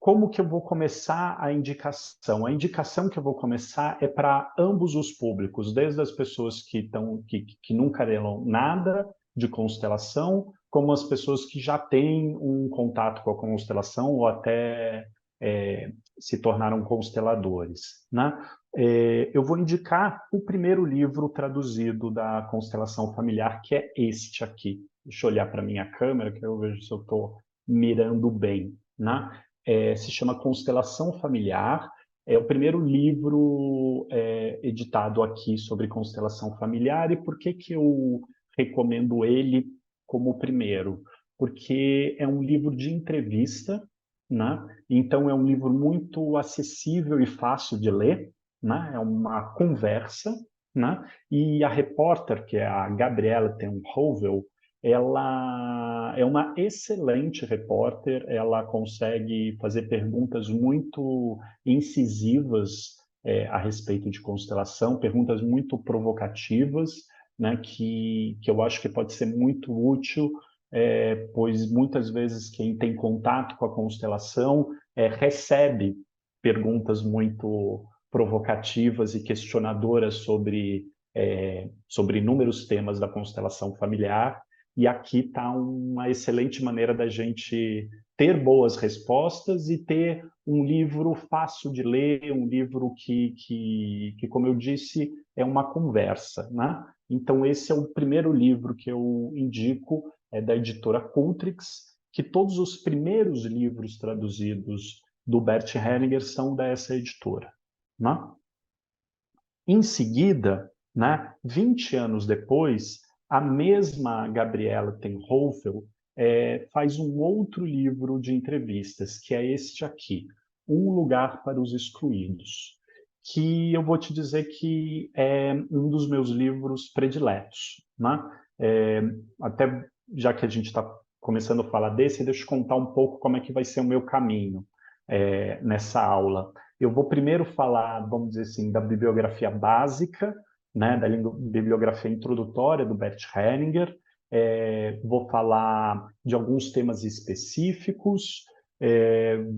como que eu vou começar a indicação? A indicação que eu vou começar é para ambos os públicos, desde as pessoas que nunca leram nada de constelação, como as pessoas que já têm um contato com a constelação ou até se tornaram consteladores, né? Eu vou indicar o primeiro livro traduzido da constelação familiar, que é este aqui. Deixa eu olhar para a minha câmera, que eu vejo se eu estou mirando bem, né? Se chama Constelação Familiar. É o primeiro livro editado aqui sobre constelação familiar. E por que que eu recomendo ele como o primeiro? Porque é um livro de entrevista, né? Então é um livro muito acessível e fácil de ler, né? É uma conversa, né? E a repórter, que é a Gabriela Ten Howell, ela é uma excelente repórter, ela consegue fazer perguntas muito incisivas a respeito de constelação, perguntas muito provocativas, né, que eu acho que pode ser muito útil, pois muitas vezes quem tem contato com a constelação recebe perguntas muito provocativas e questionadoras sobre inúmeros temas da constelação familiar, e aqui está uma excelente maneira da gente ter boas respostas e ter um livro fácil de ler, um livro que como eu disse, é uma conversa, né? Então, esse é o primeiro livro que eu indico, é da editora Cultrix, que todos os primeiros livros traduzidos do Bert Hellinger são dessa editora, né? Em seguida, né, 20 anos depois, a mesma Gabriela Ten Howell faz um outro livro de entrevistas, que é este aqui, Um Lugar para os Excluídos, que eu vou te dizer que é um dos meus livros prediletos, né? É, até já que a gente está começando a falar desse, deixa eu contar um pouco como é que vai ser o meu caminho nessa aula. Eu vou primeiro falar, vamos dizer assim, da bibliografia básica, né, da bibliografia introdutória do Bert Hellinger, vou falar de alguns temas específicos,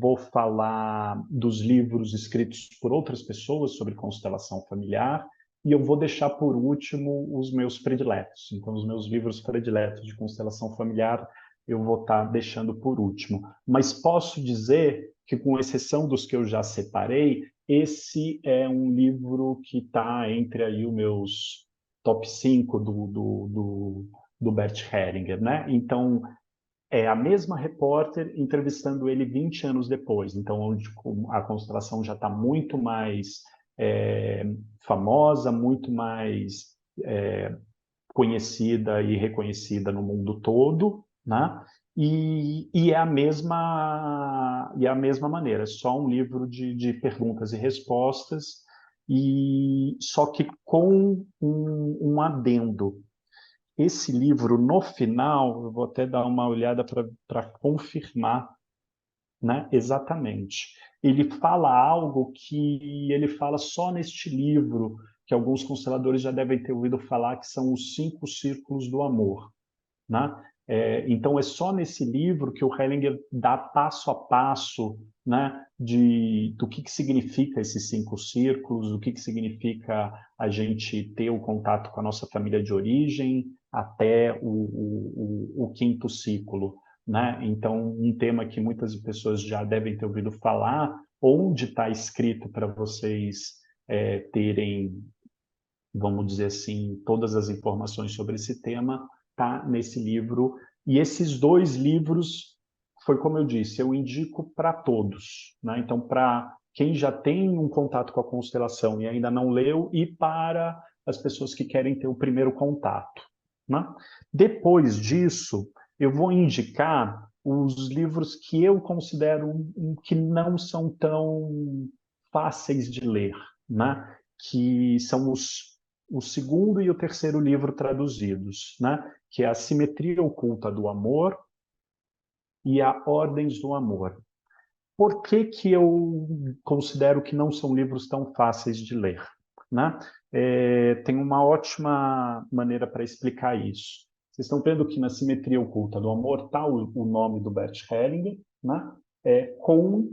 vou falar dos livros escritos por outras pessoas sobre constelação familiar, e eu vou deixar por último os meus prediletos. Então, os meus livros prediletos de constelação familiar eu vou estar deixando por último. Mas posso dizer que, com exceção dos que eu já separei, esse é um livro que está entre aí os meus top 5 do Bert Hellinger, né? Então, é a mesma repórter entrevistando ele 20 anos depois, então onde a constelação já está muito mais é, famosa, muito mais conhecida e reconhecida no mundo todo, né? E é a mesma maneira, é só um livro de perguntas e respostas, e só que com um adendo. Esse livro, no final, eu vou até dar uma olhada para confirmar, né, exatamente. Ele fala algo que ele fala só neste livro, que alguns consteladores já devem ter ouvido falar, que são os 5 círculos do amor, né? Então, é só nesse livro que o Hellinger dá passo a passo, né, do que significa esses 5 círculos, do que significa a gente ter o contato com a nossa família de origem até o quinto ciclo, né? Então, um tema que muitas pessoas já devem ter ouvido falar, onde está escrito para vocês terem, vamos dizer assim, todas as informações sobre esse tema, está nesse livro. E esses 2 livros, foi como eu disse, eu indico para todos, né? Então, para quem já tem um contato com a constelação e ainda não leu, e para as pessoas que querem ter o primeiro contato, né? Depois disso, eu vou indicar os livros que eu considero que não são tão fáceis de ler, né? Que são o segundo e o terceiro livro traduzidos, né? Que é A Simetria Oculta do Amor e A Ordens do Amor. Por que que eu considero que não são livros tão fáceis de ler, né? Tem uma ótima maneira para explicar isso. Vocês estão vendo que na Simetria Oculta do Amor está o nome do Bert Hellinger, né? Com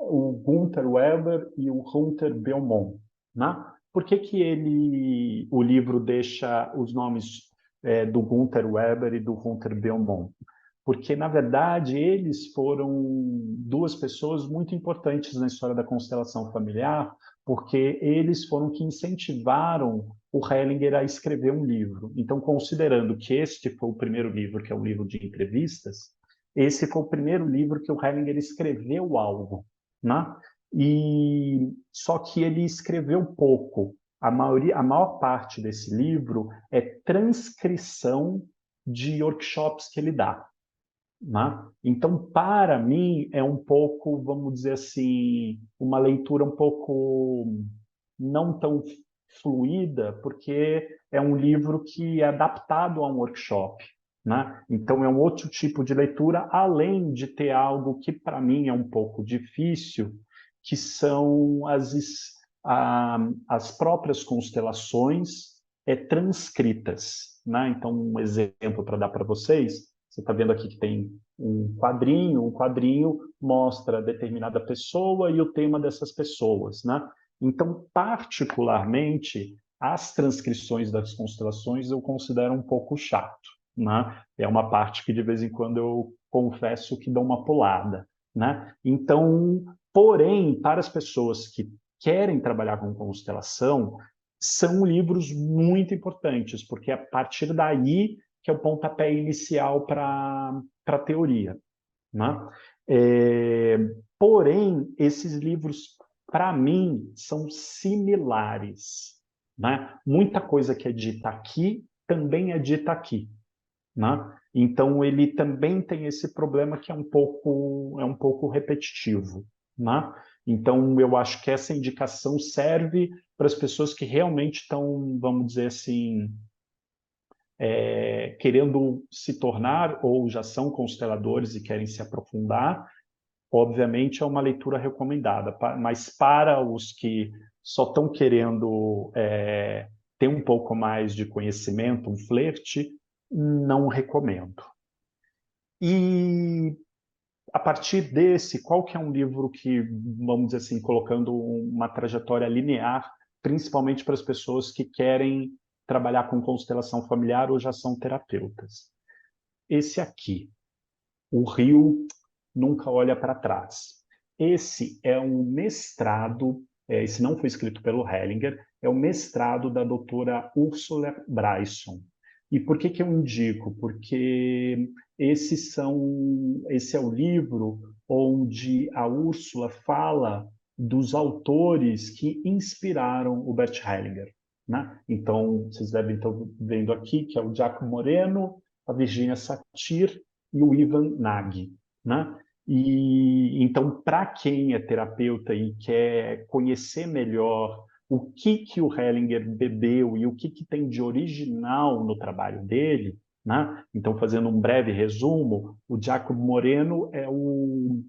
o Gunther Weber e o Hunter Beaumont, né? Por que que o livro deixa os nomes do Gunther Weber e do Hunter Beaumont? Porque, na verdade, eles foram duas pessoas muito importantes na história da constelação familiar, porque eles foram que incentivaram o Hellinger a escrever um livro. Então, considerando que este foi o primeiro livro, que é um livro de entrevistas, esse foi o primeiro livro que o Hellinger escreveu algo, né? E só que ele escreveu pouco. A maior parte desse livro é transcrição de workshops que ele dá, né? Então, para mim, é um pouco, vamos dizer assim, uma leitura um pouco não tão fluida, porque é um livro que é adaptado a um workshop, né? Então, é um outro tipo de leitura, além de ter algo que, para mim, é um pouco difícil, que são as próprias constelações transcritas, né? Então, um exemplo para dar para vocês, você está vendo aqui que tem um quadrinho, o quadrinho mostra determinada pessoa e o tema dessas pessoas, né? Então, particularmente, as transcrições das constelações eu considero um pouco chato, né? É uma parte que de vez em quando eu confesso que dou uma pulada, né? Então, porém, para as pessoas que querem trabalhar com constelação, são livros muito importantes, porque é a partir daí que é o pontapé inicial para a teoria, né? É, porém, esses livros, para mim, são similares, né? Muita coisa que é dita aqui também é dita aqui, né? Então, ele também tem esse problema que é um pouco repetitivo, né? Então, eu acho que essa indicação serve para as pessoas que realmente estão, vamos dizer assim, querendo se tornar ou já são consteladores e querem se aprofundar. Obviamente é uma leitura recomendada, mas para os que só estão querendo ter um pouco mais de conhecimento, um flerte, não recomendo. E a partir desse, qual que é um livro que, vamos dizer assim, colocando uma trajetória linear, principalmente para as pessoas que querem trabalhar com constelação familiar ou já são terapeutas? Esse aqui, O Rio Nunca Olha para Trás. Esse é um mestrado, esse não foi escrito pelo Hellinger, é o mestrado da doutora Ursula Bryson. E por que que eu indico? Porque esse é o livro onde a Úrsula fala dos autores que inspiraram o Bert Hellinger, né? Então, vocês devem estar vendo aqui que é o Giacomo Moreno, a Virginia Satir e o Ivan Nagy, né? E então, para quem é terapeuta e quer conhecer melhor o que o Hellinger bebeu e o que tem de original no trabalho dele, né? Então, fazendo um breve resumo, o Giacomo Moreno é o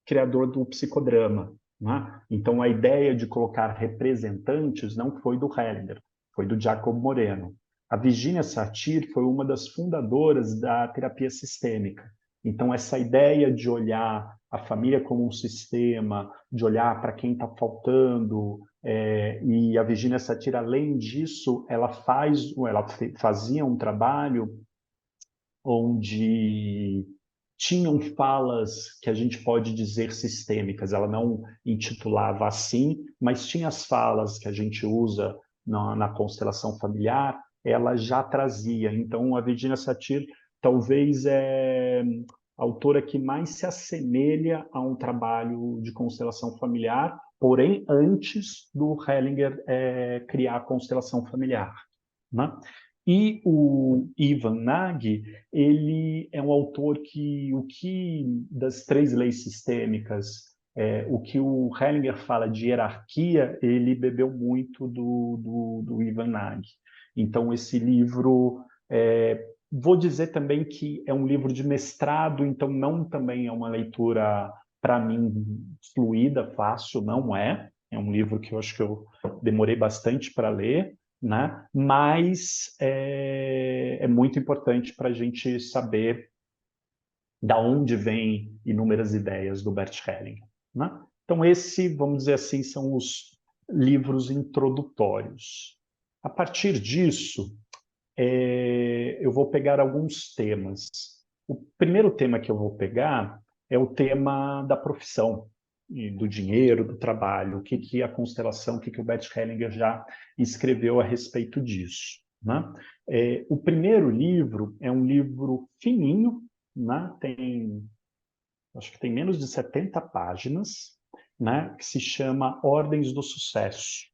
criador do psicodrama, né? Então, a ideia de colocar representantes não foi do Hellinger, foi do Giacomo Moreno. A Virginia Satir foi uma das fundadoras da terapia sistêmica. Então, essa ideia de olhar a família como um sistema, de olhar para quem está faltando, e a Virginia Satir, além disso, ela fazia um trabalho onde tinham falas que a gente pode dizer sistêmicas. Ela não intitulava assim, mas tinha as falas que a gente usa na constelação familiar, ela já trazia. Então, a Virginia Satir talvez é a autora que mais se assemelha a um trabalho de constelação familiar, porém antes do Hellinger criar a constelação familiar, né? E o Ivan Nagy, ele é um autor que das três leis sistêmicas, o que o Hellinger fala de hierarquia, ele bebeu muito do Ivan Nagy. Então, esse livro, vou dizer também que é um livro de mestrado, então não também é uma leitura, para mim, fluida, fácil, não é. É um livro que eu acho que eu demorei bastante para ler, né? Mas é muito importante para a gente saber da onde vêm inúmeras ideias do Bert Hellinger, né? Então, vamos dizer assim, são os livros introdutórios. A partir disso, eu vou pegar alguns temas. O primeiro tema que eu vou pegar é o tema da profissão, e do dinheiro, do trabalho, o que, que a constelação, o que, que o Bert Hellinger já escreveu a respeito disso. Né? O primeiro livro é um livro fininho, né? Acho que tem menos de 70 páginas, né? Que se chama Ordens do Sucesso.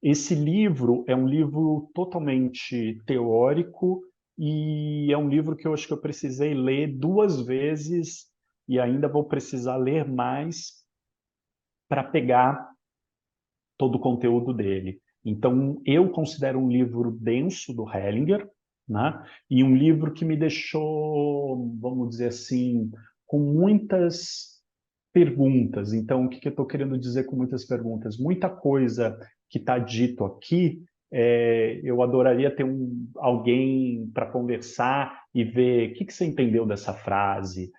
Esse livro é um livro totalmente teórico e é um livro que eu acho que eu precisei ler 2 vezes e ainda vou precisar ler mais para pegar todo o conteúdo dele. Então, eu considero um livro denso do Hellinger, né? E um livro que me deixou, vamos dizer assim, com muitas perguntas. Então, o que, que eu estou querendo dizer com muitas perguntas? Muita coisa que está dito aqui, eu adoraria ter alguém para conversar e ver o que, que você entendeu dessa frase,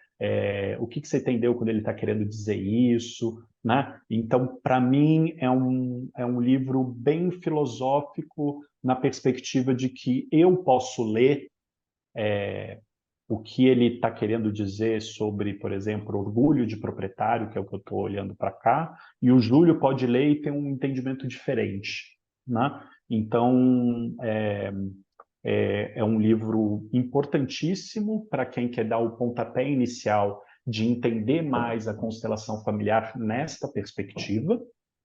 o que, que você entendeu quando ele está querendo dizer isso, né? Então, para mim, é um livro bem filosófico na perspectiva de que eu posso ler o que ele está querendo dizer sobre, por exemplo, orgulho de proprietário, que é o que eu estou olhando para cá, e o Júlio pode ler e ter um entendimento diferente, né? Então, é um livro importantíssimo para quem quer dar o pontapé inicial de entender mais a constelação familiar nesta perspectiva,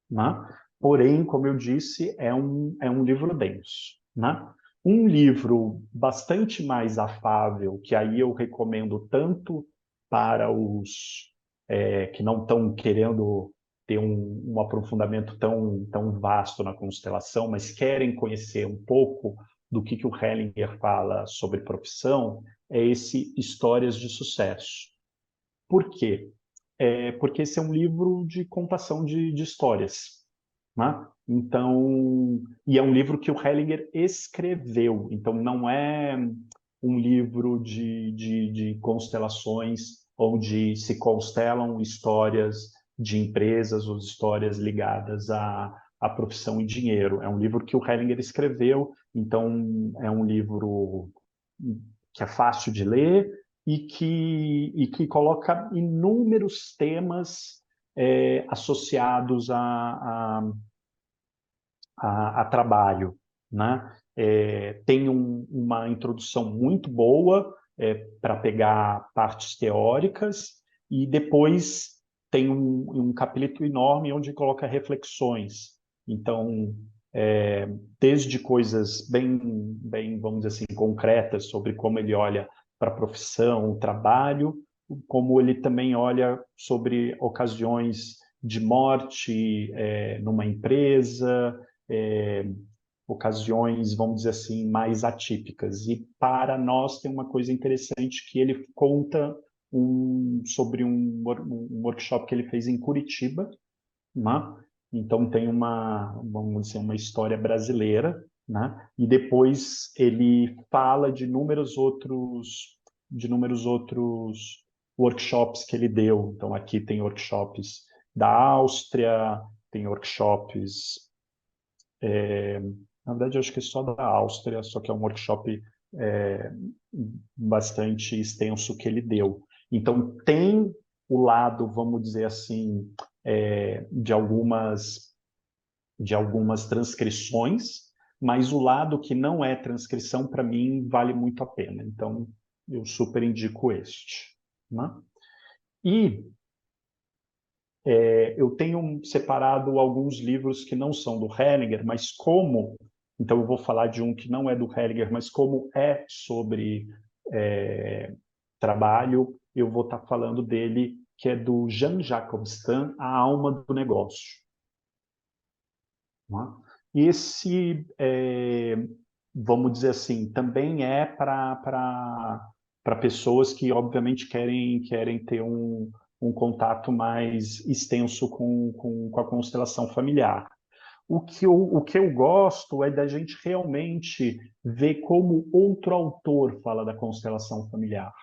né? Porém, como eu disse, é um livro denso, né? Um livro bastante mais afável, que aí eu recomendo tanto para os que não estão querendo ter um aprofundamento tão vasto na constelação, mas querem conhecer um pouco do que o Hellinger fala sobre profissão, é esse Histórias de Sucesso. Por quê? Porque esse é um livro de contação de histórias, né? Então, e é um livro que o Hellinger escreveu, então não é um livro de constelações onde se constelam histórias de empresas ou histórias ligadas à profissão e dinheiro. É um livro que o Hellinger escreveu, então é um livro que é fácil de ler e que coloca inúmeros temas associados a trabalho, né? Tem uma introdução muito boa para pegar partes teóricas e depois tem um capítulo enorme onde coloca reflexões. Então, desde coisas bem, vamos dizer assim, concretas sobre como ele olha para a profissão, o trabalho, como ele também olha sobre ocasiões de morte numa empresa, é, ocasiões, vamos dizer assim, mais atípicas. E para nós tem uma coisa interessante que ele conta sobre um workshop que ele fez em Curitiba, né? Então tem vamos dizer, uma história brasileira, né? E depois ele fala de inúmeros outros workshops que ele deu. Então aqui tem workshops da Áustria, tem workshops na verdade, eu acho que é só da Áustria, só que é um workshop é, bastante extenso que ele deu. Então, tem o lado, vamos dizer assim, de algumas transcrições, mas o lado que não é transcrição, para mim, vale muito a pena. Então, eu super indico este. Né? E eu tenho separado alguns livros que não são do Hellinger, mas então eu vou falar de um que não é do Hellinger, mas como é sobre é, trabalho, eu vou estar falando dele, que é do Jean-Jacques Stan, A Alma do Negócio. Né? Esse, vamos dizer assim, também é para pessoas que, obviamente, querem ter um contato mais extenso com a constelação familiar. O que eu gosto é da gente realmente ver como outro autor fala da constelação familiar.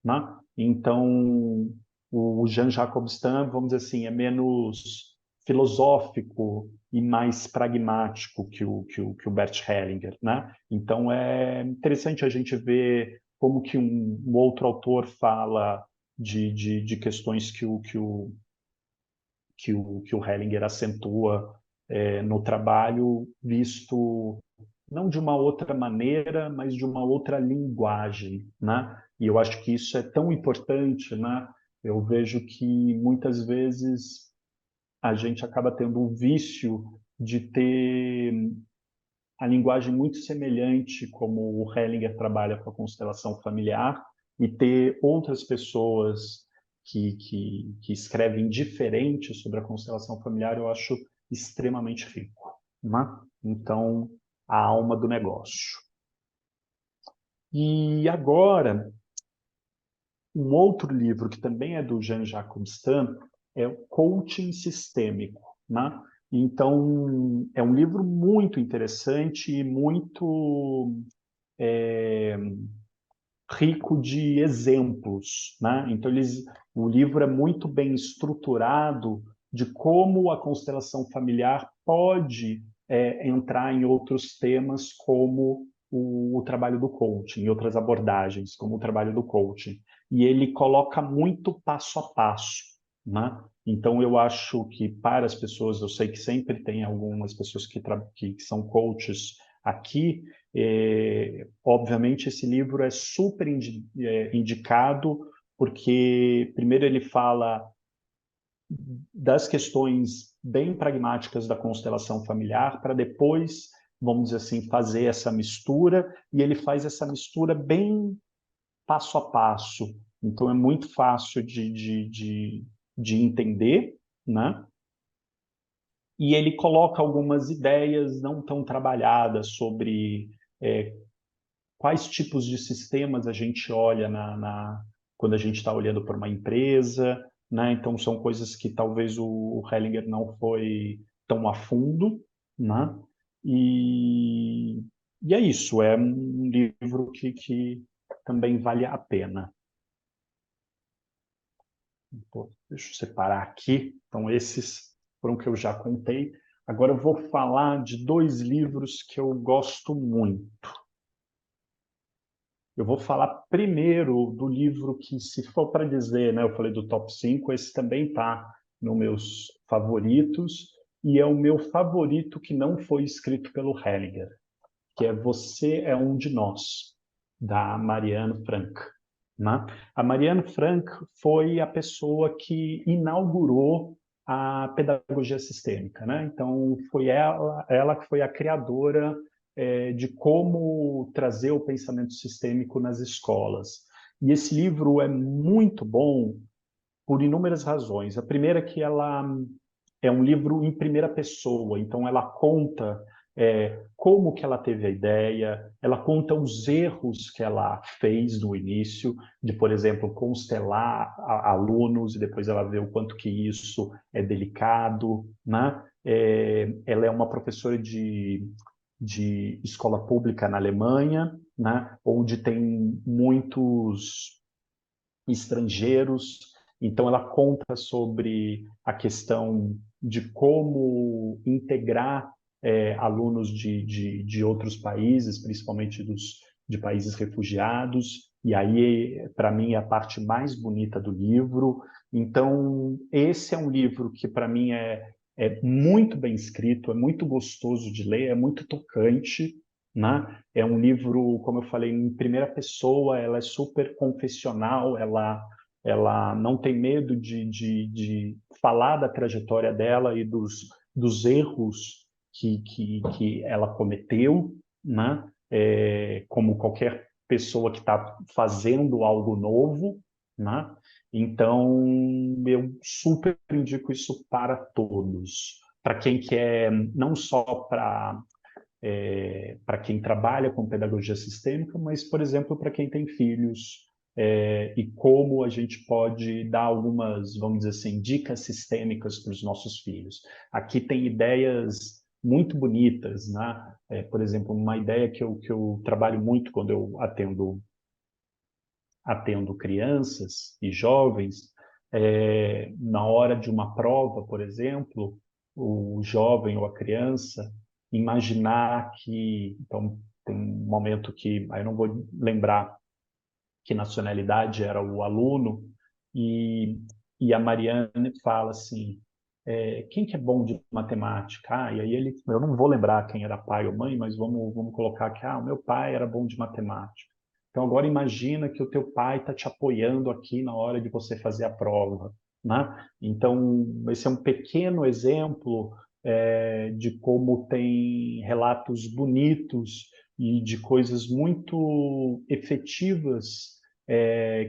Né? Então, O Jean-Jacques Stan, vamos dizer assim, é menos filosófico e mais pragmático que o Bert Hellinger, né? Então é interessante a gente ver como que um outro autor fala de questões que o Hellinger acentua no trabalho, visto não de uma outra maneira, mas de uma outra linguagem, né? E eu acho que isso é tão importante, né? Eu vejo que muitas vezes a gente acaba tendo um vício de ter a linguagem muito semelhante como o Hellinger trabalha com a constelação familiar e ter outras pessoas que escrevem diferente sobre a constelação familiar, eu acho extremamente rico, né? Então, a alma do negócio. E agora, um outro livro que também é do Jean-Jacques Stan é o Coaching Sistêmico, né? Então, é um livro muito interessante e muito rico de exemplos, né? Então, o livro é muito bem estruturado de como a constelação familiar pode entrar em outros temas, como o trabalho do coaching, e outras abordagens, como o trabalho do coaching. E ele coloca muito passo a passo, né? Então, eu acho que para as pessoas, eu sei que sempre tem algumas pessoas que são coaches aqui, obviamente, esse livro é super indicado, porque, primeiro, ele fala das questões bem pragmáticas da constelação familiar, para depois, vamos dizer assim, fazer essa mistura, e ele faz essa mistura bem passo a passo. Então, é muito fácil de entender, né? E ele coloca algumas ideias não tão trabalhadas sobre quais tipos de sistemas a gente olha quando a gente está olhando para uma empresa, né? Então, são coisas que talvez o Hellinger não foi tão a fundo, né? E, e é isso, é um livro que também vale a pena. Então, deixa eu separar aqui. Então, esses foram que eu já contei. Agora eu vou falar de dois livros que eu gosto muito. Eu vou falar primeiro do livro que, se for para dizer, né, eu falei do top 5, esse também está nos meus favoritos, e é o meu favorito que não foi escrito pelo Hellinger, que é Você é um de Nós, da Marianne Frank, né? A Marianne Frank foi a pessoa que inaugurou a pedagogia sistêmica, né? Então, foi ela que foi a criadora de como trazer o pensamento sistêmico nas escolas. E esse livro é muito bom por inúmeras razões. A primeira é que ela é um livro em primeira pessoa, então ela conta como que ela teve a ideia, ela conta os erros que ela fez no início, de, por exemplo, constelar alunos, e depois ela vê o quanto que isso é delicado, né? Ela é uma professora de escola pública na Alemanha, né? Onde tem muitos estrangeiros. Então, ela conta sobre a questão de como integrar alunos de outros países, principalmente de países refugiados. E aí, para mim, é a parte mais bonita do livro. Então, esse é um livro que, para mim, é muito bem escrito, é muito gostoso de ler, é muito tocante, né? É um livro, como eu falei, em primeira pessoa, ela é super confessional, ela não tem medo de falar da trajetória dela e dos erros que ela cometeu, né? Como qualquer pessoa que está fazendo algo novo, né? Então, eu super indico isso para todos. Para quem quer, não só para quem trabalha com pedagogia sistêmica, mas, por exemplo, para quem tem filhos, e como a gente pode dar algumas, vamos dizer assim, dicas sistêmicas para os nossos filhos. Aqui tem ideias muito bonitas, né? Por exemplo, uma ideia que eu trabalho muito quando eu atendo crianças e jovens na hora de uma prova, por exemplo, o jovem ou a criança imaginar que, então, tem um momento que, aí eu não vou lembrar que nacionalidade era o aluno, e, e a Mariane fala assim, quem que é bom de matemática? E aí ele, eu não vou lembrar quem era pai ou mãe, mas vamos colocar que, o meu pai era bom de matemática. Então agora imagina que o teu pai está te apoiando aqui na hora de você fazer a prova, né? Então esse é um pequeno exemplo de como tem relatos bonitos e de coisas muito efetivas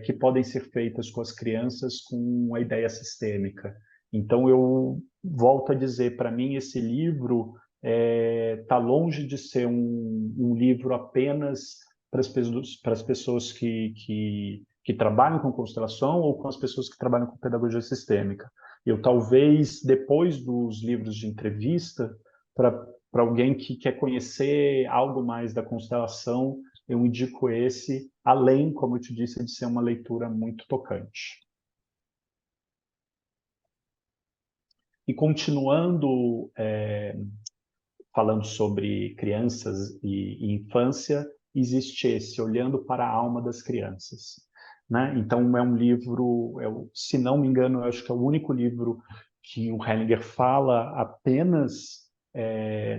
que podem ser feitas com as crianças com a ideia sistêmica. Então, eu volto a dizer, para mim, esse livro está longe de ser um livro apenas para as pessoas que trabalham com constelação ou com as pessoas que trabalham com pedagogia sistêmica. Eu, talvez, depois dos livros de entrevista, para alguém que quer conhecer algo mais da constelação, eu indico esse, além, como eu te disse, de ser uma leitura muito tocante. E continuando falando sobre crianças e infância, existe esse, Olhando para a Alma das Crianças. Né? Então, é um livro, se não me engano, eu acho que é o único livro que o Hellinger fala apenas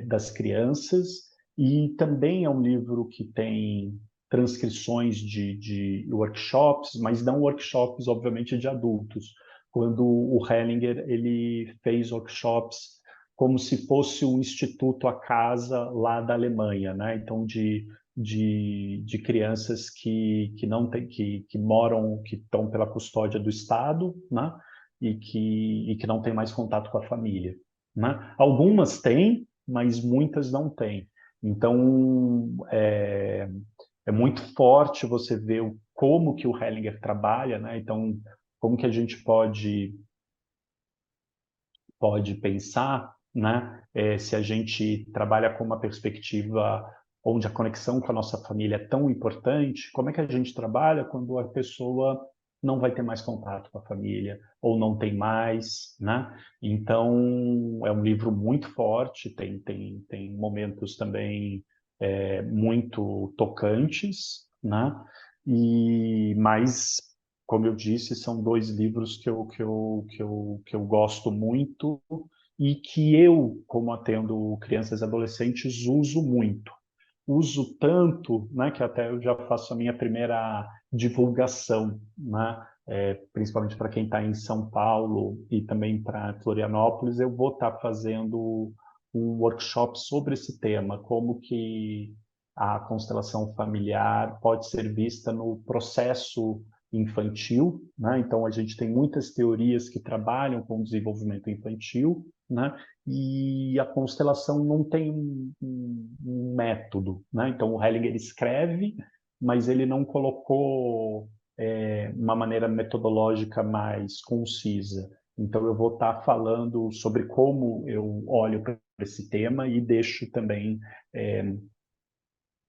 das crianças, e também é um livro que tem transcrições de workshops, mas não workshops, obviamente, de adultos. Quando o Hellinger ele fez workshops como se fosse um instituto à casa lá da Alemanha, né? Então, de crianças que não tem, que moram, que estão pela custódia do Estado, né? E que não tem mais contato com a família, né? Algumas têm, mas muitas não têm. Então, é muito forte você ver como que o Hellinger trabalha, né? Então, como que a gente pode pensar, né? Se a gente trabalha com uma perspectiva onde a conexão com a nossa família é tão importante, como é que a gente trabalha quando a pessoa não vai ter mais contato com a família ou não tem mais, né? Então é um livro muito forte, tem momentos também muito tocantes, né? E mais, como eu disse, são dois livros que eu gosto muito e que eu, como atendo crianças e adolescentes, uso muito. Uso tanto, né, que até eu já faço a minha primeira divulgação, né, principalmente para quem está em São Paulo e também para Florianópolis, eu vou estar fazendo um workshop sobre esse tema, como que a constelação familiar pode ser vista no processo infantil, né? Então a gente tem muitas teorias que trabalham com o desenvolvimento infantil, né? E a constelação não tem um método, né? Então o Hellinger escreve, mas ele não colocou uma maneira metodológica mais concisa. Então eu vou estar falando sobre como eu olho para esse tema e deixo também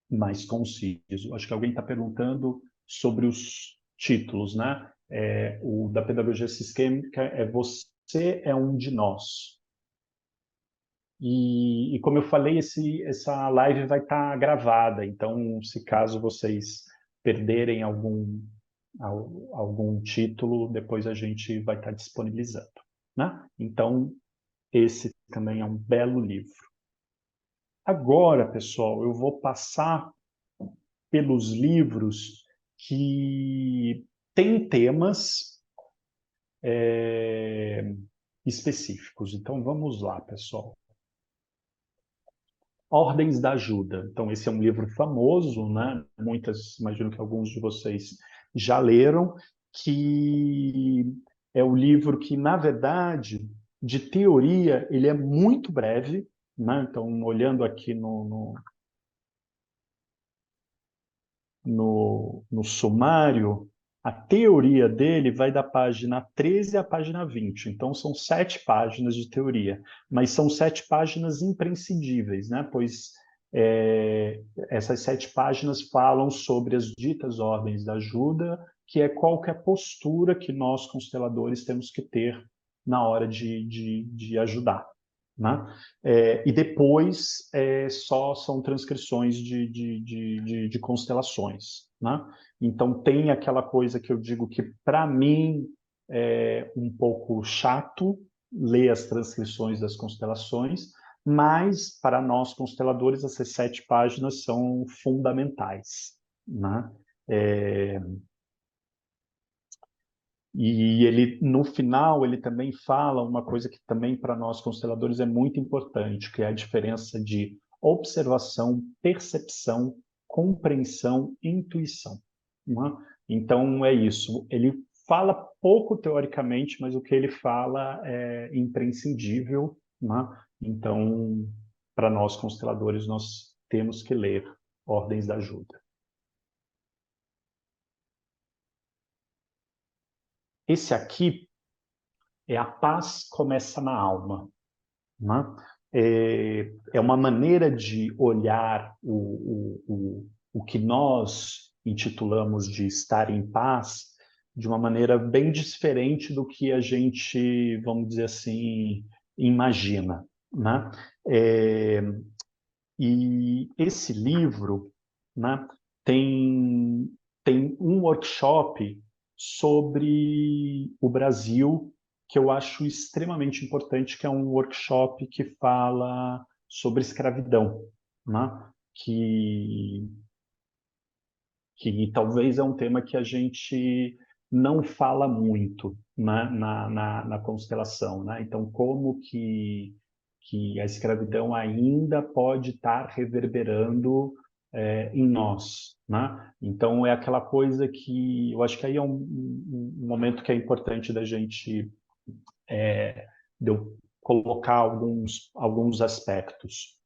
mais conciso. Acho que alguém está perguntando sobre os títulos, né? O da pedagogia sistêmica é Você é um de nós. E como eu falei, essa live vai estar gravada, então se caso vocês perderem algum título, depois a gente vai estar disponibilizando, né? Então, esse também é um belo livro. Agora, pessoal, eu vou passar pelos livros que têm temas específicos. Então, vamos lá, pessoal. Ordens da Ajuda. Então, esse é um livro famoso, né? Imagino que alguns de vocês já leram, que é o livro que, na verdade, de teoria, ele é muito breve, né? Então, olhando aqui no sumário, a teoria dele vai da página 13 à página 20. Então, são 7 páginas de teoria, mas são 7 páginas imprescindíveis, né? Pois essas 7 páginas falam sobre as ditas ordens da ajuda que é qual que é a postura que nós, consteladores, temos que ter na hora de ajudar, né? E depois só são transcrições de constelações, né? Então tem aquela coisa que eu digo que para mim é um pouco chato ler as transcrições das constelações, mas para nós consteladores essas 7 páginas são fundamentais, né? É, e ele, no final, ele também fala uma coisa que também para nós consteladores é muito importante, que é a diferença de observação, percepção, compreensão e intuição, né? Então é isso. Ele fala pouco teoricamente, mas o que ele fala é imprescindível, né? Então, para nós consteladores, nós temos que ler Ordens da Ajuda. Esse aqui é A Paz Começa na Alma, né? É uma maneira de olhar o que nós intitulamos de estar em paz de uma maneira bem diferente do que a gente, vamos dizer assim, imagina, né? É, e esse livro, né, tem, tem um workshop sobre o Brasil que eu acho extremamente importante, que é um workshop que fala sobre escravidão, né? Que, que talvez é um tema que a gente não fala muito, né, na constelação, né? Então, como que a escravidão ainda pode estar reverberando em nós, né? Então, é aquela coisa que eu acho que aí é um momento que é importante da gente de eu colocar alguns aspectos.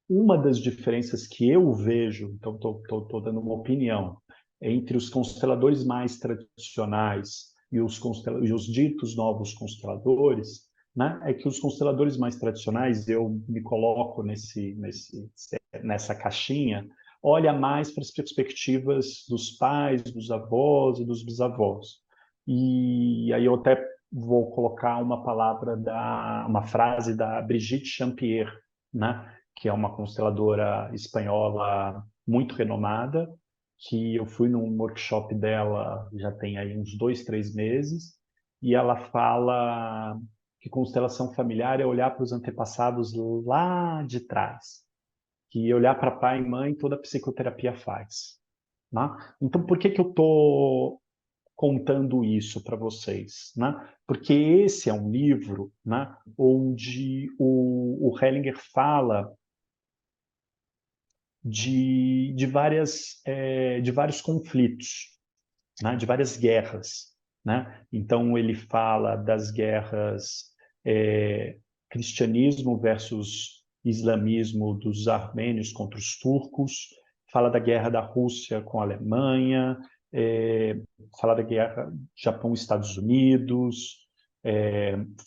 Uma das diferenças que eu vejo, então estou dando uma opinião, entre os consteladores mais tradicionais e e os ditos novos consteladores, né, é que os consteladores mais tradicionais, eu me coloco nessa caixinha, olha mais para as perspectivas dos pais, dos avós e dos bisavós. E aí eu até vou colocar uma frase da Brigitte Champier, né, que é uma consteladora espanhola muito renomada, que eu fui num workshop dela já tem aí uns 2, 3 meses, e ela fala que constelação familiar é olhar para os antepassados lá de trás, que olhar para pai e mãe toda a psicoterapia faz, né? Então, por que que eu estou contando isso para vocês, né? Porque esse é um livro, né, onde o Hellinger fala de vários conflitos, né? De várias guerras, né? Então ele fala das guerras cristianismo versus islamismo dos armênios contra os turcos, fala da guerra da Rússia com a Alemanha, fala da guerra Japão-Estados Unidos,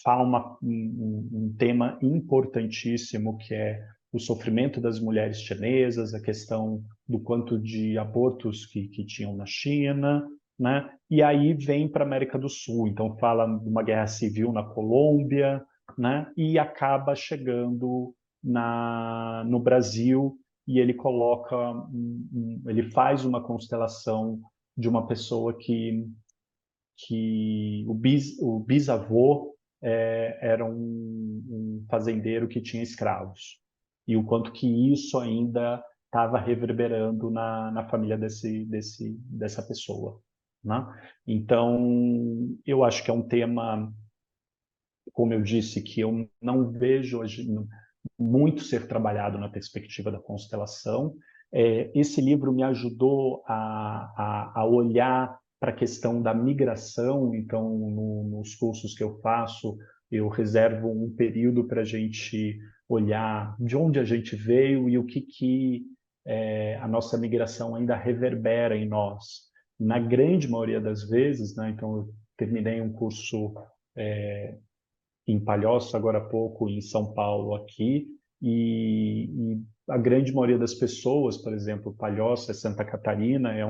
fala um tema importantíssimo que é o sofrimento das mulheres chinesas, a questão do quanto de abortos que tinham na China, né? E aí vem para a América do Sul, então fala de uma guerra civil na Colômbia, né? E acaba chegando no Brasil e ele coloca, ele faz uma constelação de uma pessoa que o bisavô era um fazendeiro que tinha escravos e o quanto que isso ainda estava reverberando na família dessa pessoa, né? Então, eu acho que é um tema, como eu disse, que eu não vejo hoje muito ser trabalhado na perspectiva da constelação. Esse livro me ajudou a olhar para a questão da migração, então, nos cursos que eu faço, eu reservo um período para a gente olhar de onde a gente veio e o que a nossa migração ainda reverbera em nós. Na grande maioria das vezes, né, então, eu terminei um curso em Palhoça, agora há pouco, em São Paulo, aqui, e a grande maioria das pessoas, por exemplo, Palhoça, Santa Catarina, é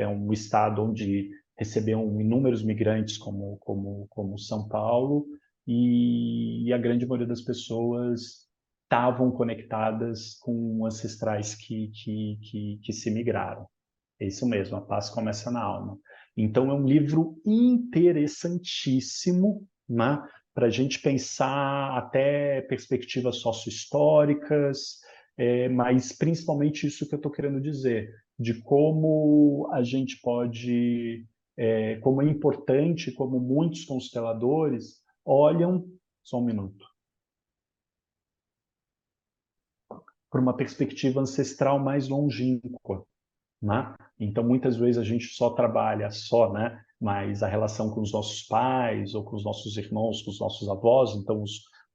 um estado onde recebeu inúmeros migrantes como São Paulo, e a grande maioria das pessoas estavam conectadas com ancestrais que se migraram. É isso mesmo, a paz começa na alma. Então, é um livro interessantíssimo, né, para a gente pensar até perspectivas sócio-históricas, mas principalmente isso que eu estou querendo dizer, de como a gente pode, como é importante, como muitos consteladores olham, só um minuto, para uma perspectiva ancestral mais longínqua, né? Então, muitas vezes a gente só trabalha né? Mas a relação com os nossos pais, ou com os nossos irmãos, com os nossos avós, então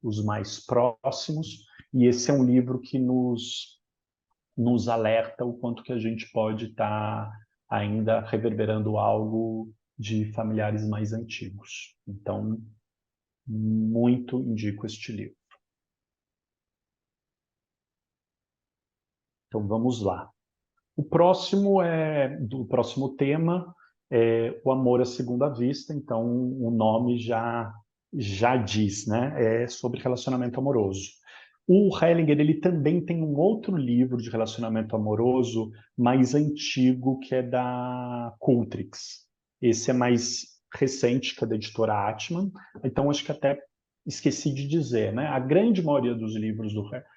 os mais próximos. E esse é um livro que nos alerta o quanto que a gente pode estar ainda reverberando algo de familiares mais antigos. Então, muito indico este livro. Então, vamos lá. O próximo tema é o amor à segunda vista, então o nome já diz, né? É sobre relacionamento amoroso. O Hellinger, ele também tem um outro livro de relacionamento amoroso mais antigo, que é da Cultrix. Esse é mais recente, que é da editora Atman. Então, acho que até esqueci de dizer, né? A grande maioria dos livros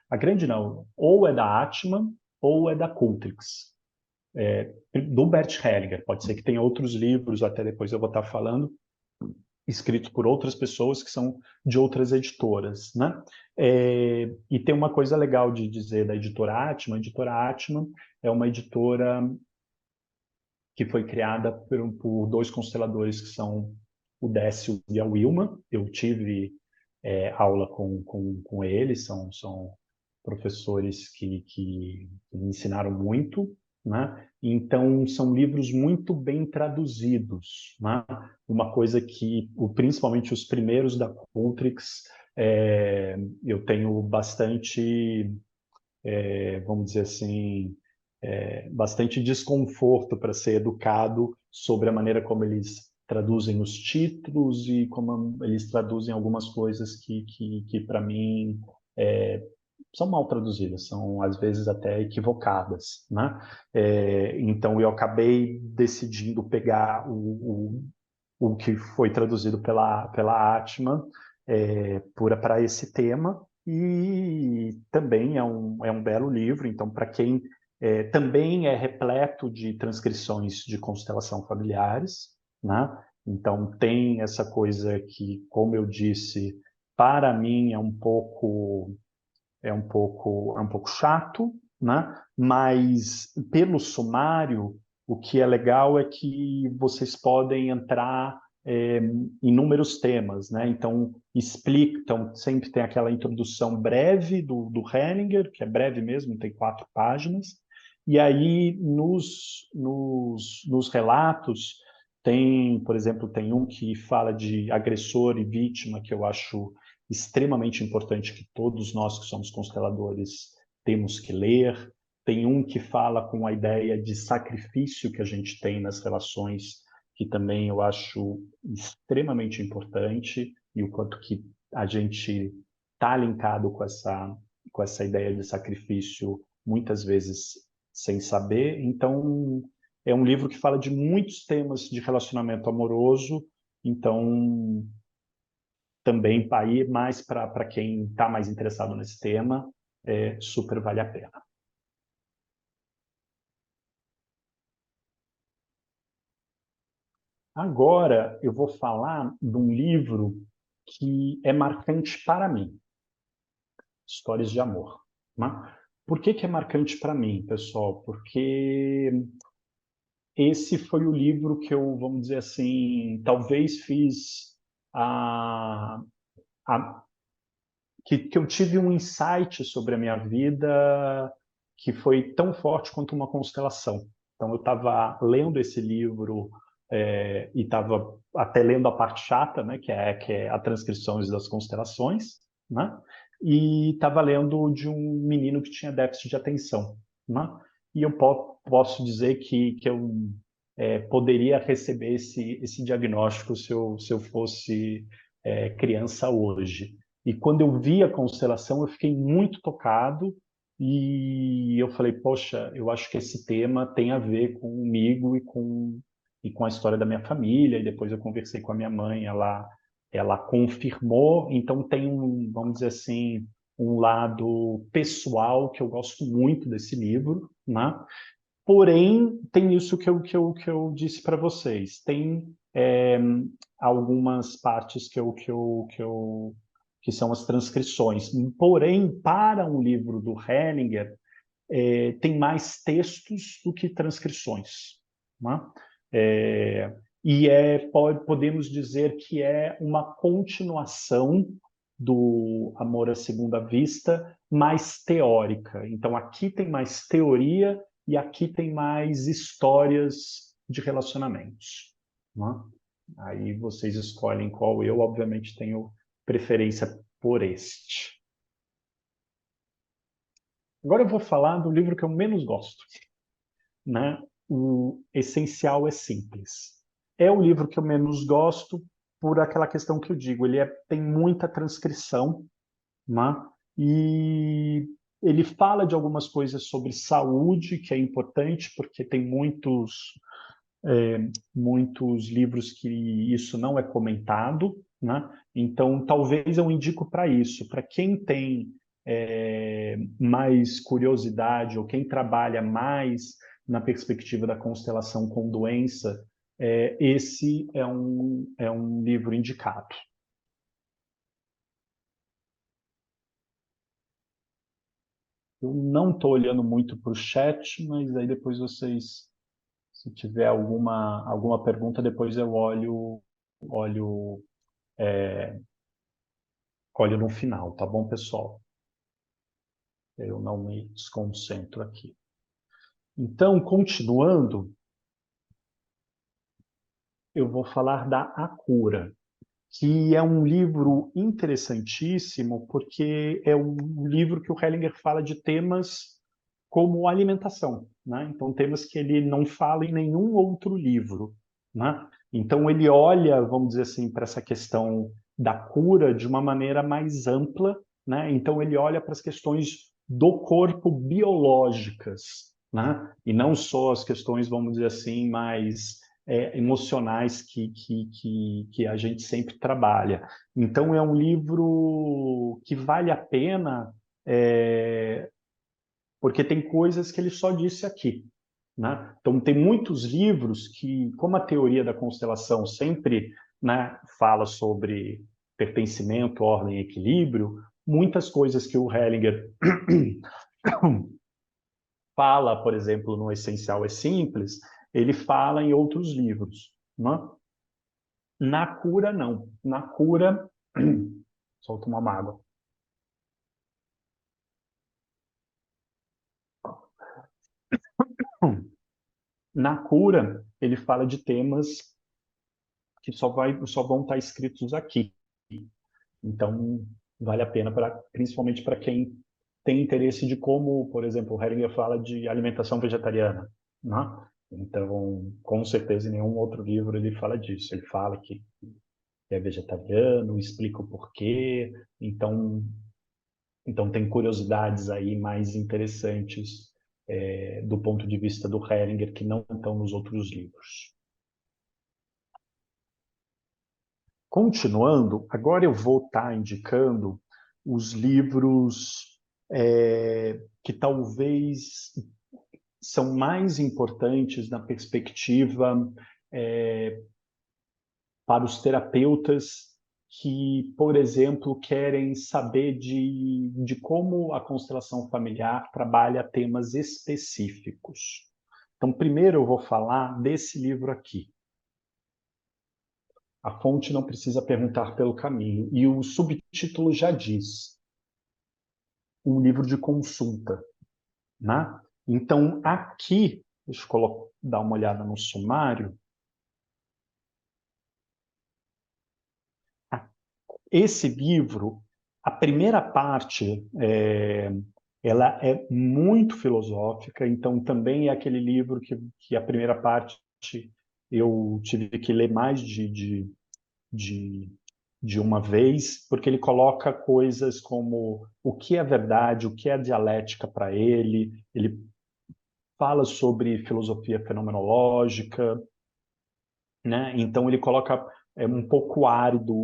a grande não, ou é da Atman ou é da Cultrix, do Bert Hellinger. Pode ser que tenha outros livros, até depois eu vou estar falando, escritos por outras pessoas que são de outras editoras, né? E tem uma coisa legal de dizer da editora Atman. A editora Atman é uma editora que foi criada por dois consteladores que são o Décio e a Wilma. Eu tive aula com eles, são professores que me ensinaram muito, né? Então, são livros muito bem traduzidos, né? Uma coisa que, principalmente os primeiros da Cultrix, eu tenho bastante, vamos dizer assim, bastante desconforto para ser educado sobre a maneira como eles traduzem os títulos e como eles traduzem algumas coisas que para mim, são mal traduzidas, são às vezes até equivocadas, né? Então eu acabei decidindo pegar o que foi traduzido pela Atman, para esse tema, e também é um belo livro. Então, para quem também é repleto de transcrições de constelação familiares, né? Então tem essa coisa que, como eu disse, para mim é um pouco chato, né? Mas pelo sumário, o que é legal é que vocês podem entrar em inúmeros temas, né? Então então sempre tem aquela introdução breve do Hellinger, que é breve mesmo, tem 4 páginas, e aí nos relatos tem, por exemplo, tem um que fala de agressor e vítima, que eu acho extremamente importante, que todos nós que somos consteladores temos que ler. Tem um que fala com a ideia de sacrifício que a gente tem nas relações, que também eu acho extremamente importante, e o quanto que a gente está linkado com essa ideia de sacrifício, muitas vezes sem saber. Então, é um livro que fala de muitos temas de relacionamento amoroso. Então, também para ir mais para quem está mais interessado nesse tema, super vale a pena. Agora eu vou falar de um livro que é marcante para mim, Histórias de Amor, né? Por que é marcante para mim, pessoal? Porque esse foi o livro que eu, vamos dizer assim, talvez fiz a, a que eu tive um insight sobre a minha vida que foi tão forte quanto uma constelação. Então, eu estava lendo esse livro, e estava até lendo a parte chata, né, que é a transcrições das constelações, né? e estava lendo de um menino que tinha déficit de atenção, né? E eu posso dizer que eu poderia receber esse diagnóstico se eu fosse criança hoje. E quando eu vi a constelação, eu fiquei muito tocado e eu falei, poxa, eu acho que esse tema tem a ver comigo e com a história da minha família. E depois eu conversei com a minha mãe, ela confirmou. Então tem um, vamos dizer assim, um lado pessoal que eu gosto muito desse livro, né? Porém, tem isso que eu disse para vocês. Tem algumas partes que são as transcrições. Porém, para um livro do Hellinger, tem mais textos do que transcrições, né? É, podemos dizer que é uma continuação do Amor à Segunda Vista, mais teórica. Então, aqui tem mais teoria e aqui tem mais histórias de relacionamentos, né? Aí vocês escolhem qual. Eu, obviamente, tenho preferência por este. Agora eu vou falar do livro que eu menos gosto, né? O Essencial é Simples. É o livro que eu menos gosto por aquela questão que eu digo, tem muita transcrição, né? E ele fala de algumas coisas sobre saúde, que é importante, porque tem muitos livros que isso não é comentado, né? Então, talvez eu indico para isso, para quem tem mais curiosidade ou quem trabalha mais na perspectiva da constelação com doença, esse é um livro indicado. Eu não estou olhando muito para o chat, mas aí depois vocês, se tiver alguma pergunta, depois eu olho, olho no final, tá bom, pessoal? Eu não me desconcentro aqui. Então, continuando, eu vou falar da A Cura, que é um livro interessantíssimo, porque é um livro que o Hellinger fala de temas como alimentação, né? Então, temas que ele não fala em nenhum outro livro, né? Então, ele olha, vamos dizer assim, para essa questão da cura de uma maneira mais ampla, né? Então, ele olha para as questões do corpo biológicas, né? E não só as questões, vamos dizer assim, mais emocionais que a gente sempre trabalha. Então, é um livro que vale a pena, porque tem coisas que ele só disse aqui, né? Então, tem muitos livros que, como a teoria da constelação sempre, né, fala sobre pertencimento, ordem e equilíbrio, muitas coisas que o Hellinger fala, por exemplo, no Essencial é Simples, ele fala em outros livros, né? Na cura, não. Na cura, só tomar uma água. Na cura, ele fala de temas que só vão estar escritos aqui. Então, vale a pena, principalmente para quem tem interesse de como, por exemplo, o Heringer fala de alimentação vegetariana, né? Então, com certeza, em nenhum outro livro ele fala disso. Ele fala que é vegetariano, explica o porquê. Então tem curiosidades aí mais interessantes do ponto de vista do Heringer que não estão nos outros livros. Continuando, agora eu vou estar indicando os livros que talvez são mais importantes na perspectiva para os terapeutas que, por exemplo, querem saber de como a constelação familiar trabalha temas específicos. Então, primeiro eu vou falar desse livro aqui. A fonte não precisa perguntar pelo caminho. E o subtítulo já diz, um livro de consulta, né? Então, aqui, deixa eu dar uma olhada no sumário. Esse livro, A primeira parte, ela é muito filosófica, então também é aquele livro que a primeira parte eu tive que ler mais de, de uma vez, porque ele coloca coisas como o que é verdade, o que é dialética para ele fala sobre filosofia fenomenológica, né? Então ele coloca um pouco árido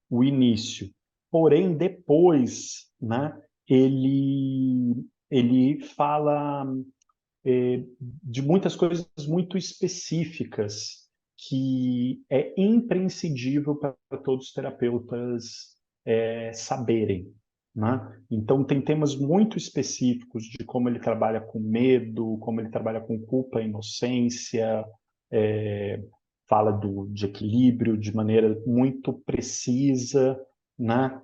o início. Porém, depois, né, ele fala de muitas coisas muito específicas que é imprescindível para todos os terapeutas saberem, né? Então, tem temas muito específicos de como ele trabalha com medo, como ele trabalha com culpa, inocência, é, fala de equilíbrio de maneira muito precisa, né?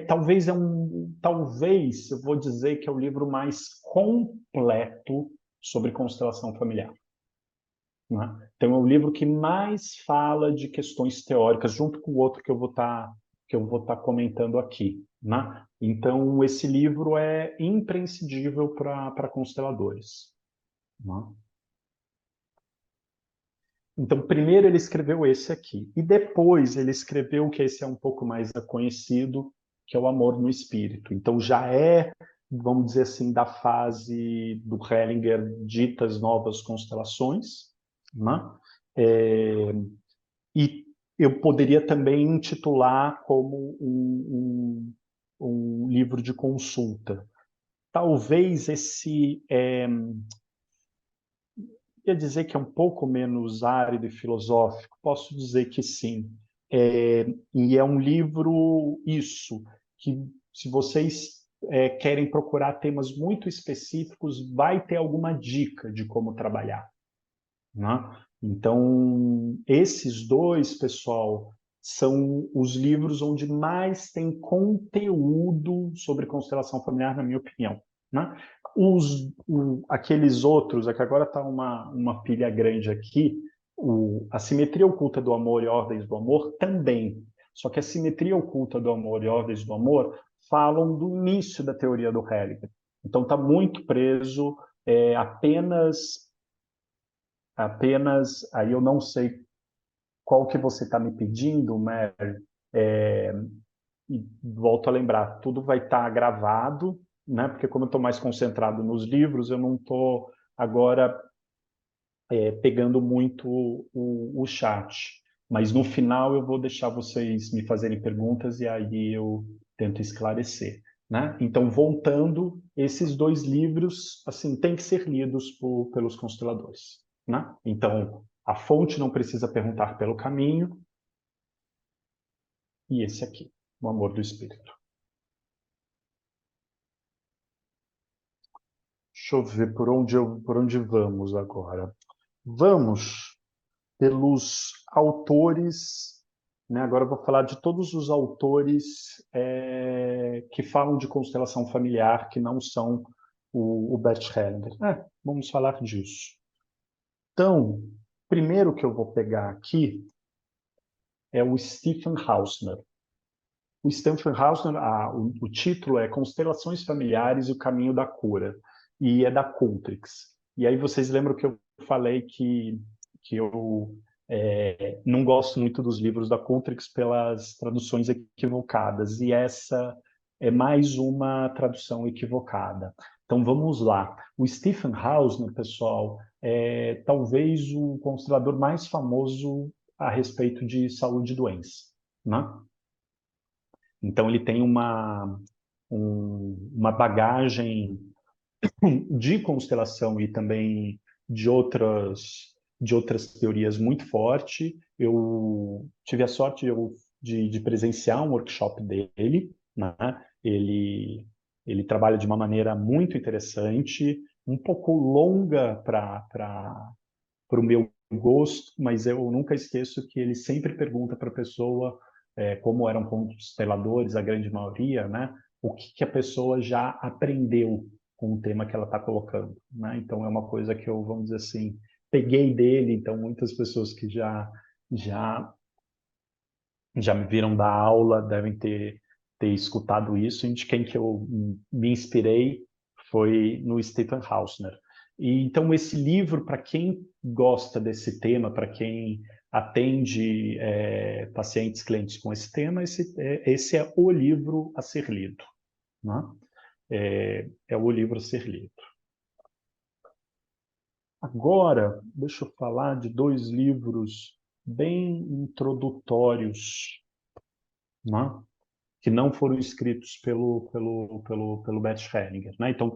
Talvez eu vou dizer que é o livro mais completo sobre constelação familiar, né? Então é o livro que mais fala de questões teóricas, junto com o outro que eu vou estar comentando aqui, né? Então esse livro é imprescindível para consteladores, né? Então, primeiro ele escreveu esse aqui, e depois ele escreveu, que esse é um pouco mais conhecido, que é o Amor no Espírito. Então, já é, vamos dizer assim, da fase do Hellinger, ditas novas constelações, né? É, e eu poderia também intitular como um livro de consulta. Talvez esse ia dizer que é um pouco menos árido e filosófico? Posso dizer que sim. E é um livro, isso, que se vocês querem procurar temas muito específicos, vai ter alguma dica de como trabalhar, né? Então, esses dois, pessoal, são os livros onde mais tem conteúdo sobre constelação familiar, na minha opinião, né? Aqueles outros, é que agora está uma pilha grande aqui, a Simetria Oculta do Amor e Ordens do Amor também. Só que a Simetria Oculta do Amor e Ordens do Amor falam do início da teoria do Hellinger. Então está muito preso apenas, aí eu não sei qual que você está me pedindo, Mary, é, e volto a lembrar, tudo vai estar gravado, né? Porque como eu estou mais concentrado nos livros, eu não estou agora pegando muito o chat. Mas no final eu vou deixar vocês me fazerem perguntas e aí eu tento esclarecer, né? Então, voltando, esses dois livros, assim, têm que ser lidos pelos consteladores, né? Então, a fonte não precisa perguntar pelo caminho, e esse aqui, o Amor do Espírito. Deixa eu ver por onde vamos agora. Vamos pelos autores, né? Agora eu vou falar de todos os autores que falam de constelação familiar, que não são o Bert Hellinger. Vamos falar disso. Então, primeiro que eu vou pegar aqui é o Stephen Hausner. O Stephen Hausner, o título é Constelações Familiares e o Caminho da Cura, e é da Cultrix. E aí vocês lembram que eu falei que eu não gosto muito dos livros da Cultrix pelas traduções equivocadas, e essa é mais uma tradução equivocada. Então vamos lá. O Stephen Hausner, pessoal, é talvez o constelador mais famoso a respeito de saúde e doença, né? Então ele tem uma bagagem de constelação e também de outras teorias muito forte. Eu tive a sorte de presenciar um workshop dele, né? Ele trabalha de uma maneira muito interessante, um pouco longa para o meu gosto, mas eu nunca esqueço que ele sempre pergunta para a pessoa como eram consteladores, a grande maioria, né? O que a pessoa já aprendeu com o tema que ela está colocando, né? Então é uma coisa que eu, vamos dizer assim, peguei dele. Então muitas pessoas que já já me viram dar aula, devem ter escutado isso. E de quem que eu me inspirei foi no Stephen Hausner. E, então, esse livro, para quem gosta desse tema, para quem atende pacientes, clientes com esse tema, esse é o livro a ser lido. Né? É o livro a ser lido. Agora, deixa eu falar de dois livros bem introdutórios, né? Que não foram escritos pelo Bert Hellinger, né? Então,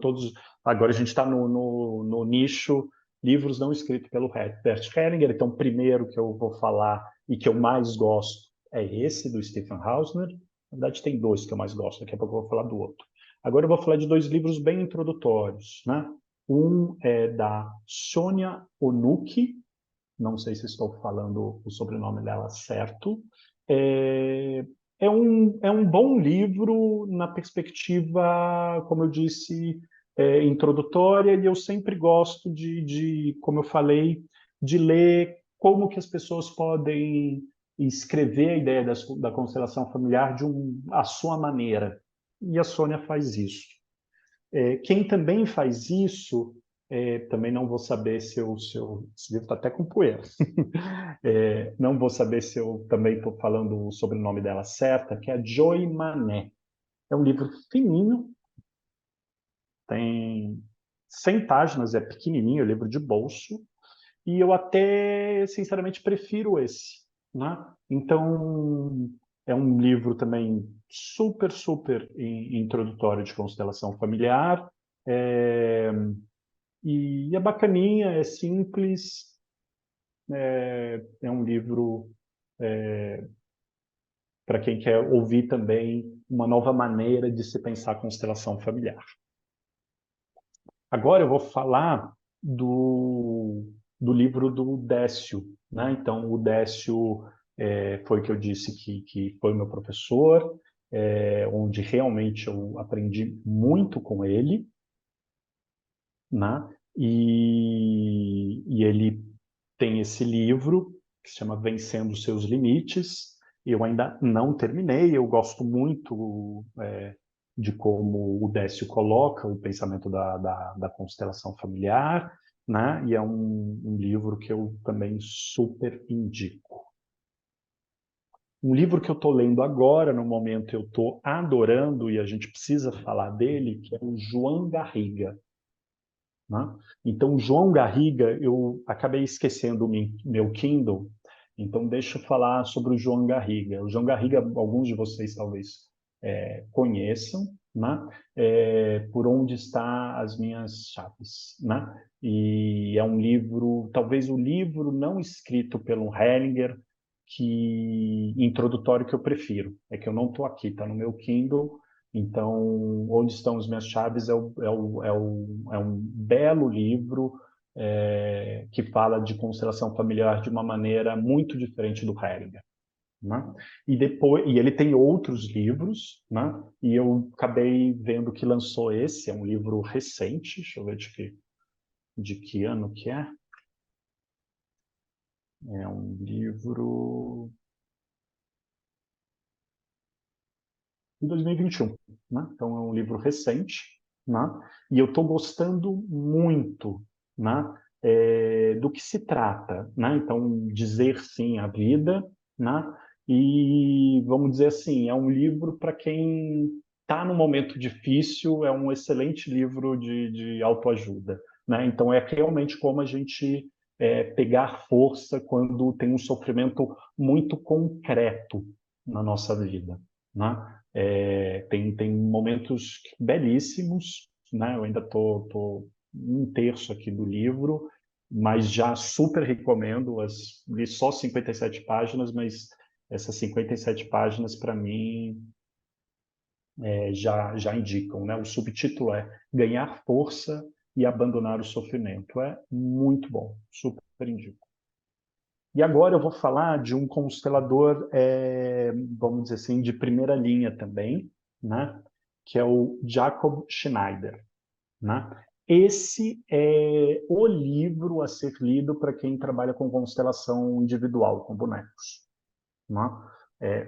agora a gente está no nicho livros não escritos pelo Bert Hellinger. Então, o primeiro que eu vou falar e que eu mais gosto é esse, do Stephen Hausner. Na verdade, tem dois que eu mais gosto, daqui a pouco eu vou falar do outro. Agora eu vou falar de dois livros bem introdutórios, né? Um é da Sonia Onuki, não sei se estou falando o sobrenome dela certo. É, é um bom livro na perspectiva, como eu disse, introdutória, e eu sempre gosto como eu falei, de ler como que as pessoas podem escrever a ideia da constelação familiar à sua maneira. E a Sônia faz isso. Quem também faz isso, também não vou saber esse livro está até com poeira. Não vou saber se eu também estou falando o sobrenome dela certa, que é a Joy Mané. É um livro fininho, tem 100 páginas, é pequenininho, é livro de bolso, e eu até, sinceramente, prefiro esse, né? Então, é um livro também super, super introdutório de constelação familiar, é, e é bacaninha, é simples, é um livro para quem quer ouvir também uma nova maneira de se pensar a constelação familiar. Agora eu vou falar do livro do Décio, né? Então, o Décio foi o que eu disse que foi meu professor, onde realmente eu aprendi muito com ele, né? E ele tem esse livro que se chama Vencendo os Seus Limites. Eu ainda não terminei, eu gosto muito de como o Décio coloca o pensamento da constelação familiar, né? E é um livro que eu também super indico. Um livro que eu estou lendo agora, no momento eu estou adorando, e a gente precisa falar dele, que é o João Garriga. Né? Então, o João Garriga, eu acabei esquecendo o meu Kindle, então deixa eu falar sobre o João Garriga. O João Garriga, alguns de vocês talvez conheçam, né? Por onde está as minhas chaves, né? E é um livro, talvez o livro não escrito pelo Hellinger, introdutório que eu prefiro. É que eu não estou aqui, está no meu Kindle. Então, Onde Estão as Minhas Chaves é um belo livro que fala de constelação familiar de uma maneira muito diferente do Hellinger. Né? E ele tem outros livros, né? E eu acabei vendo que lançou esse, é um livro recente, deixa eu ver de que ano que é. É um livro de 2021, né? Então é um livro recente, né? E eu estou gostando muito, né? Do que se trata, né? Então, dizer sim à vida, né? E vamos dizer assim, é um livro para quem está num momento difícil, é um excelente livro de autoajuda, né? Então é realmente como a gente pegar força quando tem um sofrimento muito concreto na nossa vida, né? Tem momentos belíssimos, né? Eu ainda tô um terço aqui do livro, mas já super recomendo. Li só 57 páginas, mas essas 57 páginas, para mim, já indicam, né? O subtítulo é Ganhar Força e Abandonar o Sofrimento. É muito bom, super indico. E agora eu vou falar de um constelador, vamos dizer assim, de primeira linha também, né? Que é o Jacob Schneider. Né? Esse é o livro a ser lido para quem trabalha com constelação individual, com bonecos. Né?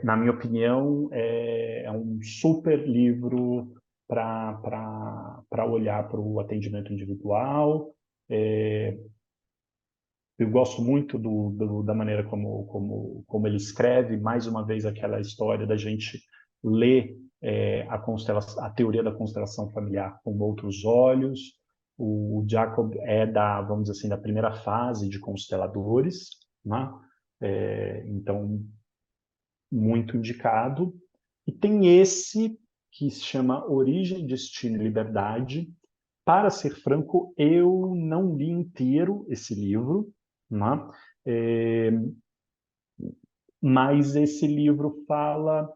Na minha opinião, é um super livro para olhar para o atendimento individual. É, eu gosto muito da maneira como ele escreve, mais uma vez aquela história da gente ler a teoria da constelação familiar com outros olhos. O Jacob vamos dizer assim, da primeira fase de consteladores, né? Então, muito indicado. E tem esse que se chama Origem, Destino e Liberdade. Para ser franco, eu não li inteiro esse livro, né? É, mas esse livro fala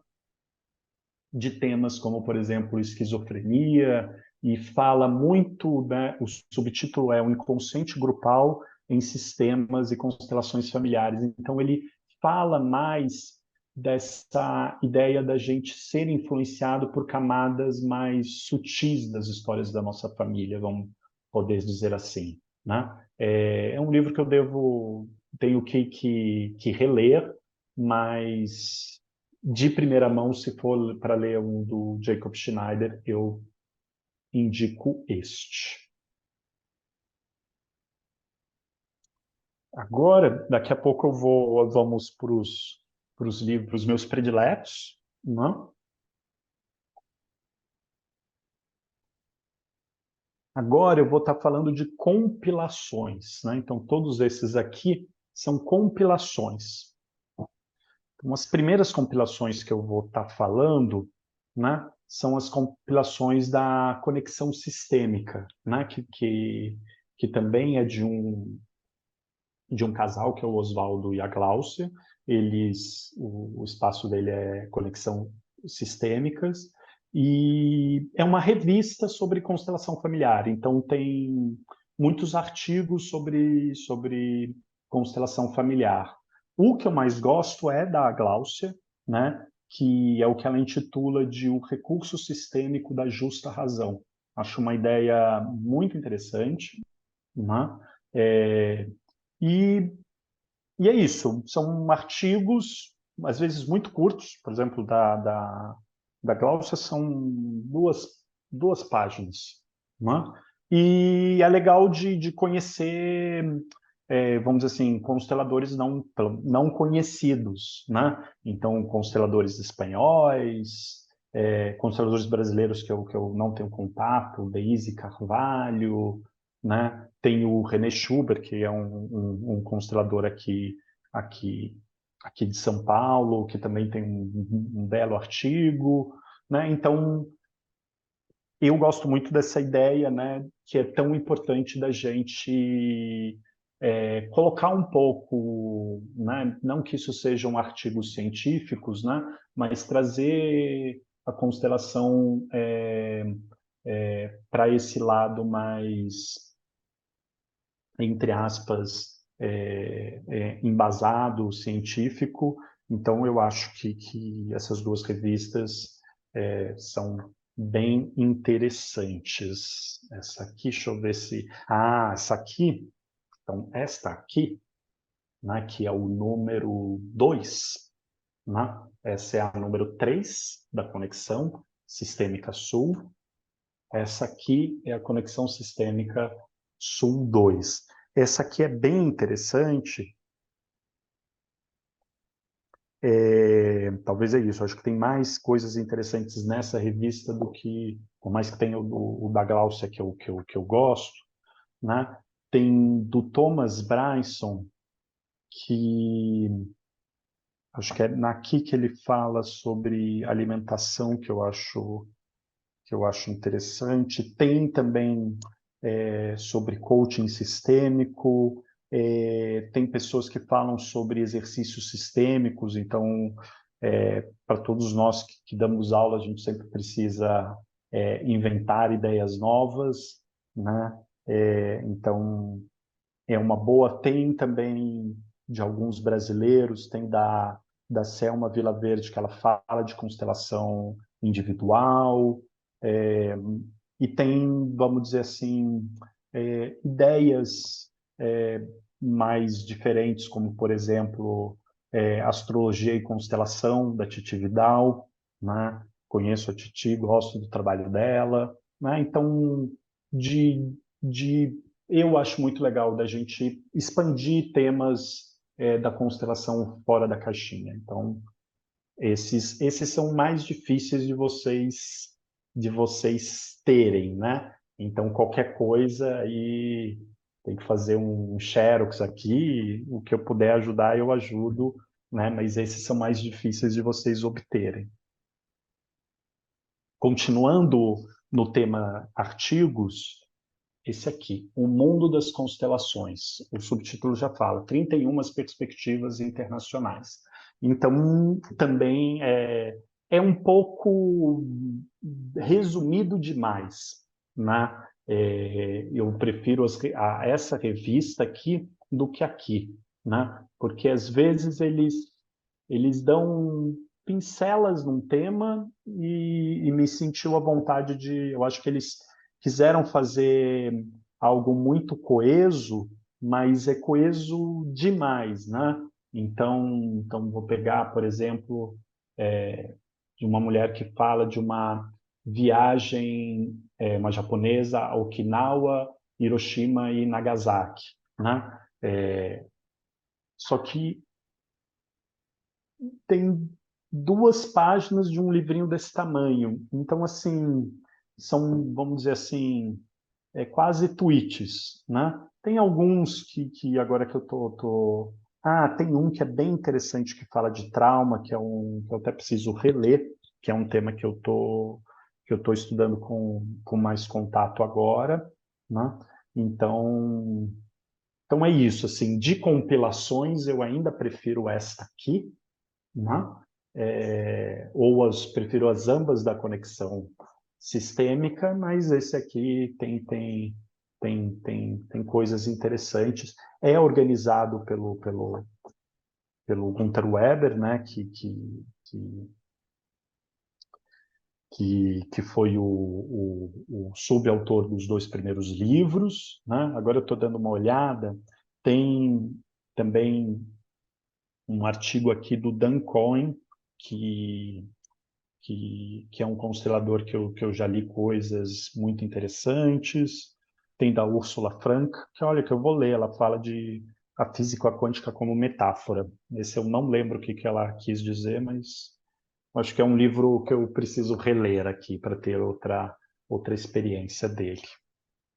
de temas como, por exemplo, esquizofrenia, e fala muito, né, o subtítulo é O Inconsciente Grupal em Sistemas e Constelações Familiares. Então, ele fala mais dessa ideia da gente ser influenciado por camadas mais sutis das histórias da nossa família, vamos poder dizer assim, né? É um livro que tenho que reler, mas de primeira mão, se for para ler um do Jacob Schneider, eu indico este. Agora, daqui a pouco vamos para os livros meus prediletos, né? Agora eu vou estar falando de compilações, né? Então, todos esses aqui são compilações. Então, as primeiras compilações que eu vou estar falando, né, são as compilações da conexão sistêmica, né, que também é de um casal, que é o Oswaldo e a Gláucia. O espaço dele é Conexão Sistêmicas, e é uma revista sobre constelação familiar. Então, tem muitos artigos sobre constelação familiar. O que eu mais gosto é da Gláucia, né? Que é o que ela intitula de o recurso sistêmico da justa razão. Acho uma ideia muito interessante, né? É, e, e é isso, são artigos, às vezes muito curtos, por exemplo, da Glaucia são duas páginas, né? E é legal de conhecer, vamos dizer assim, consteladores não conhecidos, né? Então, consteladores espanhóis, consteladores brasileiros que eu não tenho contato, Deise Carvalho, né? Tem o René Schubert, que é um constelador aqui, aqui de São Paulo, que também tem um belo artigo, né? Então, eu gosto muito dessa ideia, né, que é tão importante da gente colocar um pouco, né, não que isso sejam artigos científicos, né, mas trazer a constelação para esse lado mais, entre aspas, embasado, científico. Então, eu acho que essas duas revistas são bem interessantes. Essa aqui, deixa eu ver se... Ah, essa aqui, então, esta aqui, né, que é o número 2, né? Essa é a número 3 da Conexão Sistêmica Sul. Essa aqui é a Conexão Sistêmica Sul 2. Essa aqui é bem interessante. Talvez é isso. Acho que tem mais coisas interessantes nessa revista do que, por mais que tenha o da Gláucia que eu gosto, né? Tem do Thomas Bryson, que acho que é naqui que ele fala sobre alimentação, que eu acho interessante. Tem também sobre coaching sistêmico, tem pessoas que falam sobre exercícios sistêmicos, então, para todos nós que damos aula, a gente sempre precisa inventar ideias novas, né? Então, é uma boa. Tem também de alguns brasileiros, tem da Selma Vilaverde, que ela fala de constelação individual, é, e tem, vamos dizer assim, ideias mais diferentes, como, por exemplo, Astrologia e Constelação, da Titi Vidal, né? Conheço a Titi, gosto do trabalho dela, né? Então, eu acho muito legal da gente expandir temas da constelação fora da caixinha. Então, esses são mais difíceis de vocês terem, né? Então, qualquer coisa aí tem que fazer um xerox aqui, o que eu puder ajudar, eu ajudo, né? Mas esses são mais difíceis de vocês obterem. Continuando no tema artigos, esse aqui, O Mundo das Constelações. O subtítulo já fala, 31 perspectivas internacionais. Então, também é um pouco resumido demais, né? Eu prefiro essa revista aqui do que aqui, né? Porque às vezes eles dão pincelas num tema e me sentiu a vontade de... Eu acho que eles quiseram fazer algo muito coeso, mas é coeso demais, né? Então vou pegar, por exemplo, de uma mulher que fala de uma viagem, uma japonesa, a Okinawa, Hiroshima e Nagasaki, né? Só que tem 2 páginas de um livrinho desse tamanho. Então, assim, são, vamos dizer assim, quase tweets, né? Tem alguns que agora que eu tô... Ah, tem um que é bem interessante que fala de trauma, que eu até preciso reler, que é um tema que eu tô estudando com mais contato agora, né? Então é isso, assim, de compilações eu ainda prefiro esta aqui, né? Prefiro as ambas da conexão sistêmica, mas esse aqui tem coisas interessantes. É organizado pelo Gunther Weber, né, que foi o subautor dos 2 primeiros livros, né? Agora eu estou dando uma olhada, tem também um artigo aqui do Dan Cohen, que é um constelador que eu já li coisas muito interessantes. Tem da Ursula Frank, que olha, que eu vou ler, ela fala de a física quântica como metáfora. Esse eu não lembro o que ela quis dizer, mas acho que é um livro que eu preciso reler aqui para ter outra experiência dele,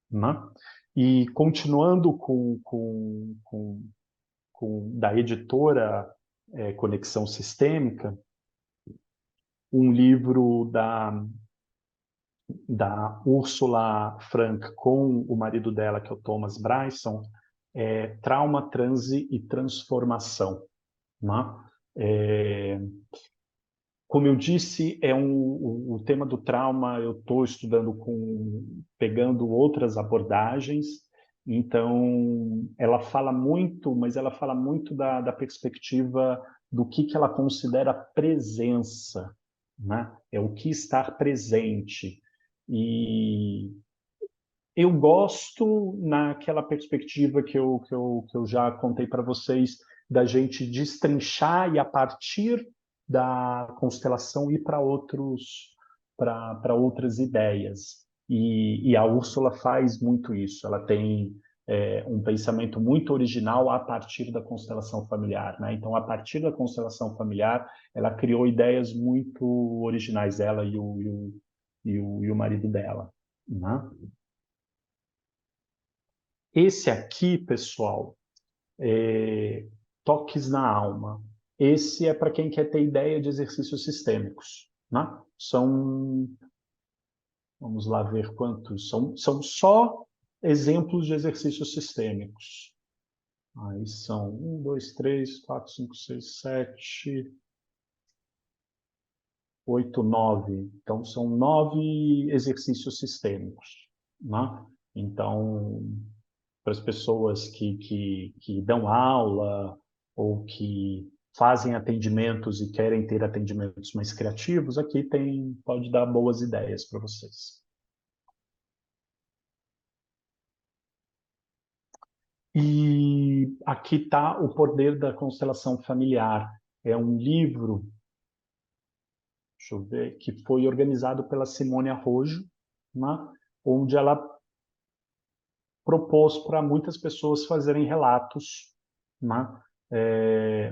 né? E continuando da editora Conexão Sistêmica, um livro da Ursula Frank com o marido dela, que é o Thomas Bryson, Trauma, Transe e Transformação, né? Como eu disse, o tema do trauma eu estou estudando pegando outras abordagens. Então, ela fala muito, mas ela fala muito da perspectiva do que ela considera presença, né? É o que estar presente. E eu gosto naquela perspectiva que eu já contei para vocês, da gente destrinchar e, a partir da constelação, ir para outras ideias. E a Úrsula faz muito isso. Ela tem um pensamento muito original a partir da constelação familiar, né? Então, a partir da constelação familiar, ela criou ideias muito originais, ela e o marido dela, né? Esse aqui, pessoal, Toques na Alma. Esse é para quem quer ter ideia de exercícios sistêmicos, né? Vamos lá ver quantos, são só exemplos de exercícios sistêmicos. Aí são 1, 2, 3, 4, 5, 6, 7, 8, 9. Então, são 9 exercícios sistêmicos, né? Então, para as pessoas que dão aula ou que fazem atendimentos e querem ter atendimentos mais criativos, aqui pode dar boas ideias para vocês. E aqui está O Poder da Constelação Familiar. É um livro, deixa eu ver, que foi organizado pela Simone Arrojo, né? Onde ela propôs para muitas pessoas fazerem relatos, né?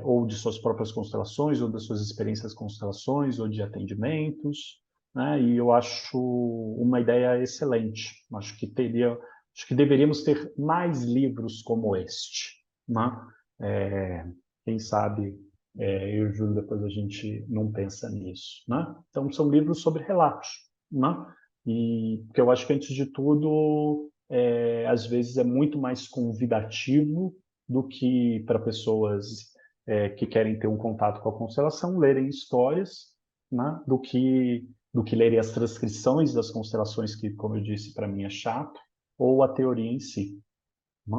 Ou de suas próprias constelações, ou das suas experiências constelações, ou de atendimentos, né? E eu acho uma ideia excelente. Acho que deveríamos ter mais livros como este, né? Quem sabe eu e o Júlio depois a gente não pensa nisso, né? Então são livros sobre relatos, né? E porque eu acho que antes de tudo às vezes é muito mais convidativo do que para pessoas que querem ter um contato com a constelação lerem histórias, né? Do que lerem as transcrições das constelações que, como eu disse, para mim é chato, ou a teoria em si, né?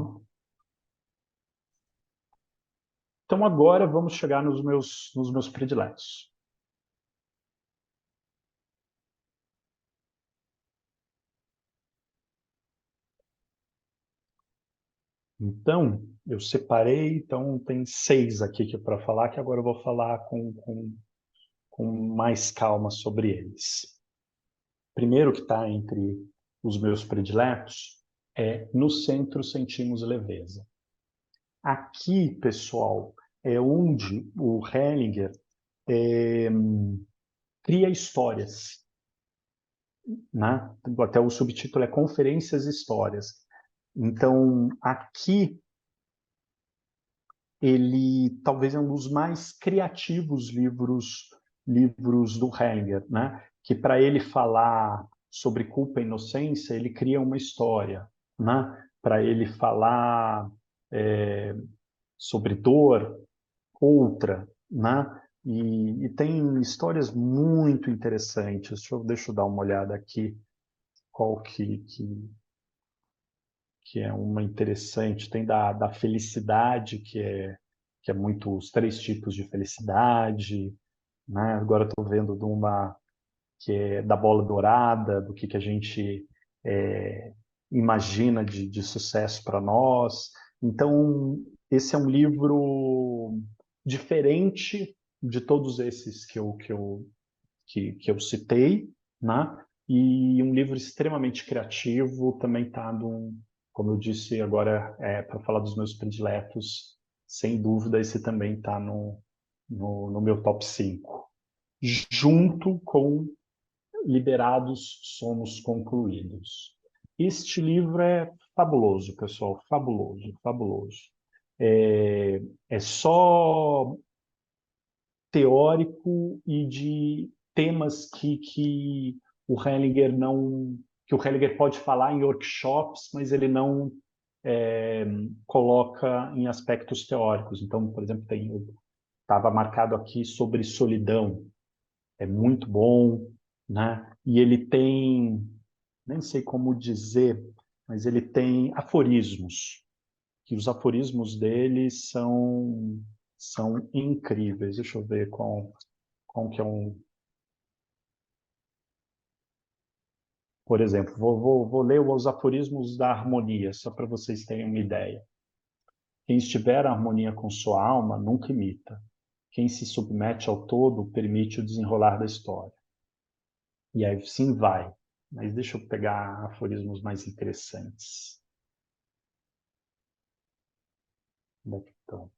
Então agora vamos chegar nos meus prediletos. Então, eu separei, então tem 6 aqui para falar, que agora eu vou falar com mais calma sobre eles. Primeiro que está entre os meus prediletos é No Centro Sentimos Leveza. Aqui, pessoal, é onde o Hellinger é, cria histórias, né? Até o subtítulo é Conferências e Histórias. Então, aqui ele talvez é um dos mais criativos livros do Hellinger, né? Que para ele falar sobre culpa e inocência, ele cria uma história, né? Para ele falar sobre dor, outra, né? E tem histórias muito interessantes. Deixa eu dar uma olhada aqui, qual que é uma interessante. Tem da felicidade, que é muito os 3 tipos de felicidade, né? Agora estou vendo de uma que é da bola dourada, do que a gente é, imagina de sucesso para nós. Então, esse é um livro diferente de todos esses que eu citei, né? E um livro extremamente criativo, também está como eu disse agora, para falar dos meus prediletos, sem dúvida esse também está no meu top 5, junto com Liberados Somos Concluídos. Este livro é fabuloso, pessoal, fabuloso, fabuloso. É só teórico e de temas que o Hellinger não, que o Hellinger pode falar em workshops, mas ele não coloca em aspectos teóricos. Então, por exemplo, estava marcado aqui sobre solidão, é muito bom, né? E ele tem, nem sei como dizer, mas ele tem aforismos, que os aforismos dele são incríveis. Deixa eu ver qual que é um. Por exemplo, vou ler os aforismos da harmonia, só para vocês terem uma ideia. Quem estiver em harmonia com sua alma, nunca imita. Quem se submete ao todo, permite o desenrolar da história. E aí sim vai. Mas deixa eu pegar aforismos mais interessantes. Onde é que estão?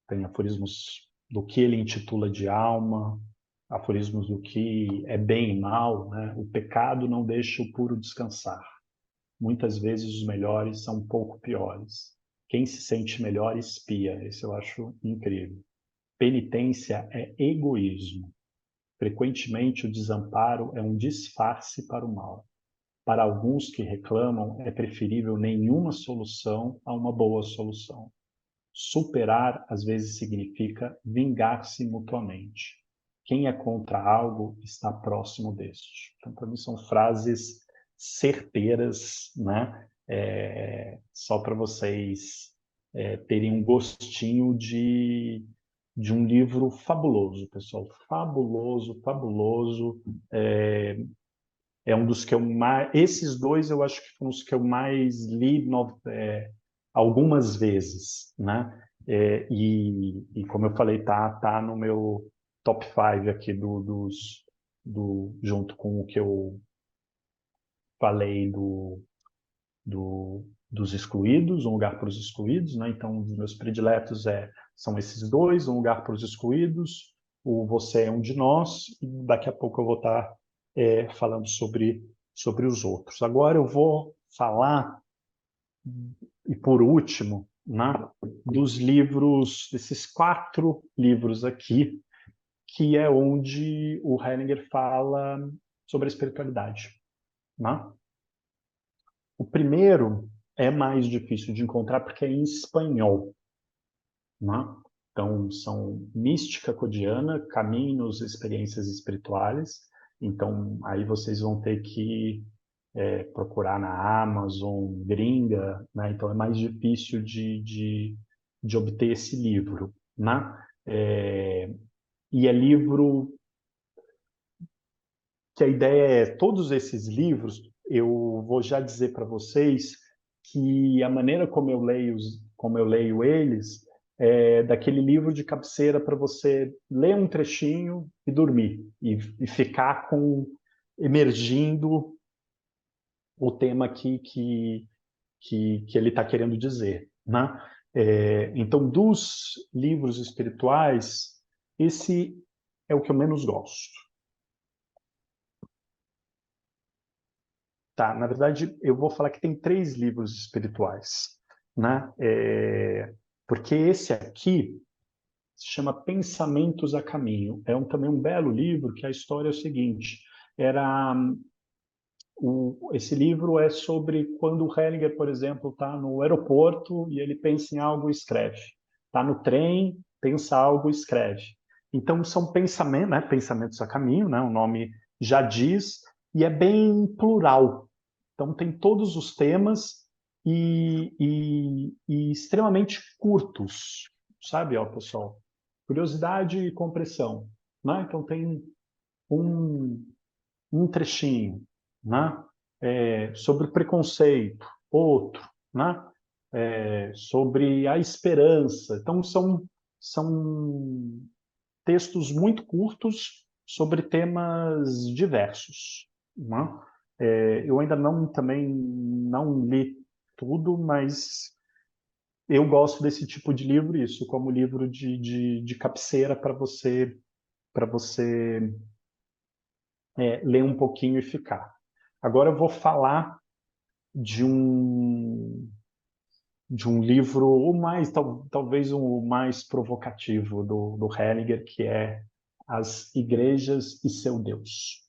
Tem aforismos do que ele intitula de alma, aforismos do que é bem e mal, né? O pecado não deixa o puro descansar. Muitas vezes os melhores são um pouco piores. Quem se sente melhor espia. Esse eu acho incrível. Penitência é egoísmo. Frequentemente o desamparo é um disfarce para o mal. Para alguns que reclamam, é preferível nenhuma solução a uma boa solução. Superar, às vezes, significa vingar-se mutuamente. Quem é contra algo está próximo deste. Então, para mim, são frases certeiras, né? Só para vocês terem um gostinho de um livro fabuloso, pessoal. Fabuloso, fabuloso. é um dos que eu mais... Esses dois eu acho que foram os que eu mais li algumas vezes, né? E como eu falei, tá no meu top 5 aqui junto com o que eu falei dos excluídos, Um Lugar para os Excluídos, né? Então, os meus prediletos são esses dois, Um Lugar para os Excluídos, o Você é um de Nós, e daqui a pouco eu vou estar falando sobre os outros. Agora eu vou falar, e por último, né, dos livros, desses 4 livros aqui, que é onde o Hellinger fala sobre a espiritualidade, né? O primeiro é mais difícil de encontrar porque é em espanhol, né? Então, são Mística Codiana, Caminhos, Experiências Espirituais. Então, aí vocês vão ter que procurar na Amazon, gringa, né? Então, é mais difícil de obter esse livro, né? E é livro que a ideia é, todos esses livros, eu vou já dizer para vocês que a maneira como eu leio eles é daquele livro de cabeceira para você ler um trechinho e dormir, e ficar emergindo o tema que ele está querendo dizer, né? Então, dos livros espirituais, esse é o que eu menos gosto. Tá, na verdade, eu vou falar que tem 3 livros espirituais, né? Porque esse aqui se chama Pensamentos a Caminho. Também um belo livro, que a história é o seguinte: era esse livro é sobre quando o Hellinger, por exemplo, está no aeroporto e ele pensa em algo e escreve. Está no trem, pensa algo e escreve. Então, são pensamentos, né? Pensamentos a Caminho, né? O nome já diz, e é bem plural. Então, tem todos os temas e extremamente curtos, sabe, ó, pessoal? Curiosidade e compressão, né? Então, tem um, um trechinho, né? Sobre preconceito, outro, né? Sobre a esperança. Então, são textos muito curtos sobre temas diversos, né? Eu ainda também não li tudo, mas eu gosto desse tipo de livro, isso, como livro de cabeceira para você ler um pouquinho e ficar. Agora eu vou falar de um livro, talvez o mais provocativo do Hellinger, que é As Igrejas e Seu Deus.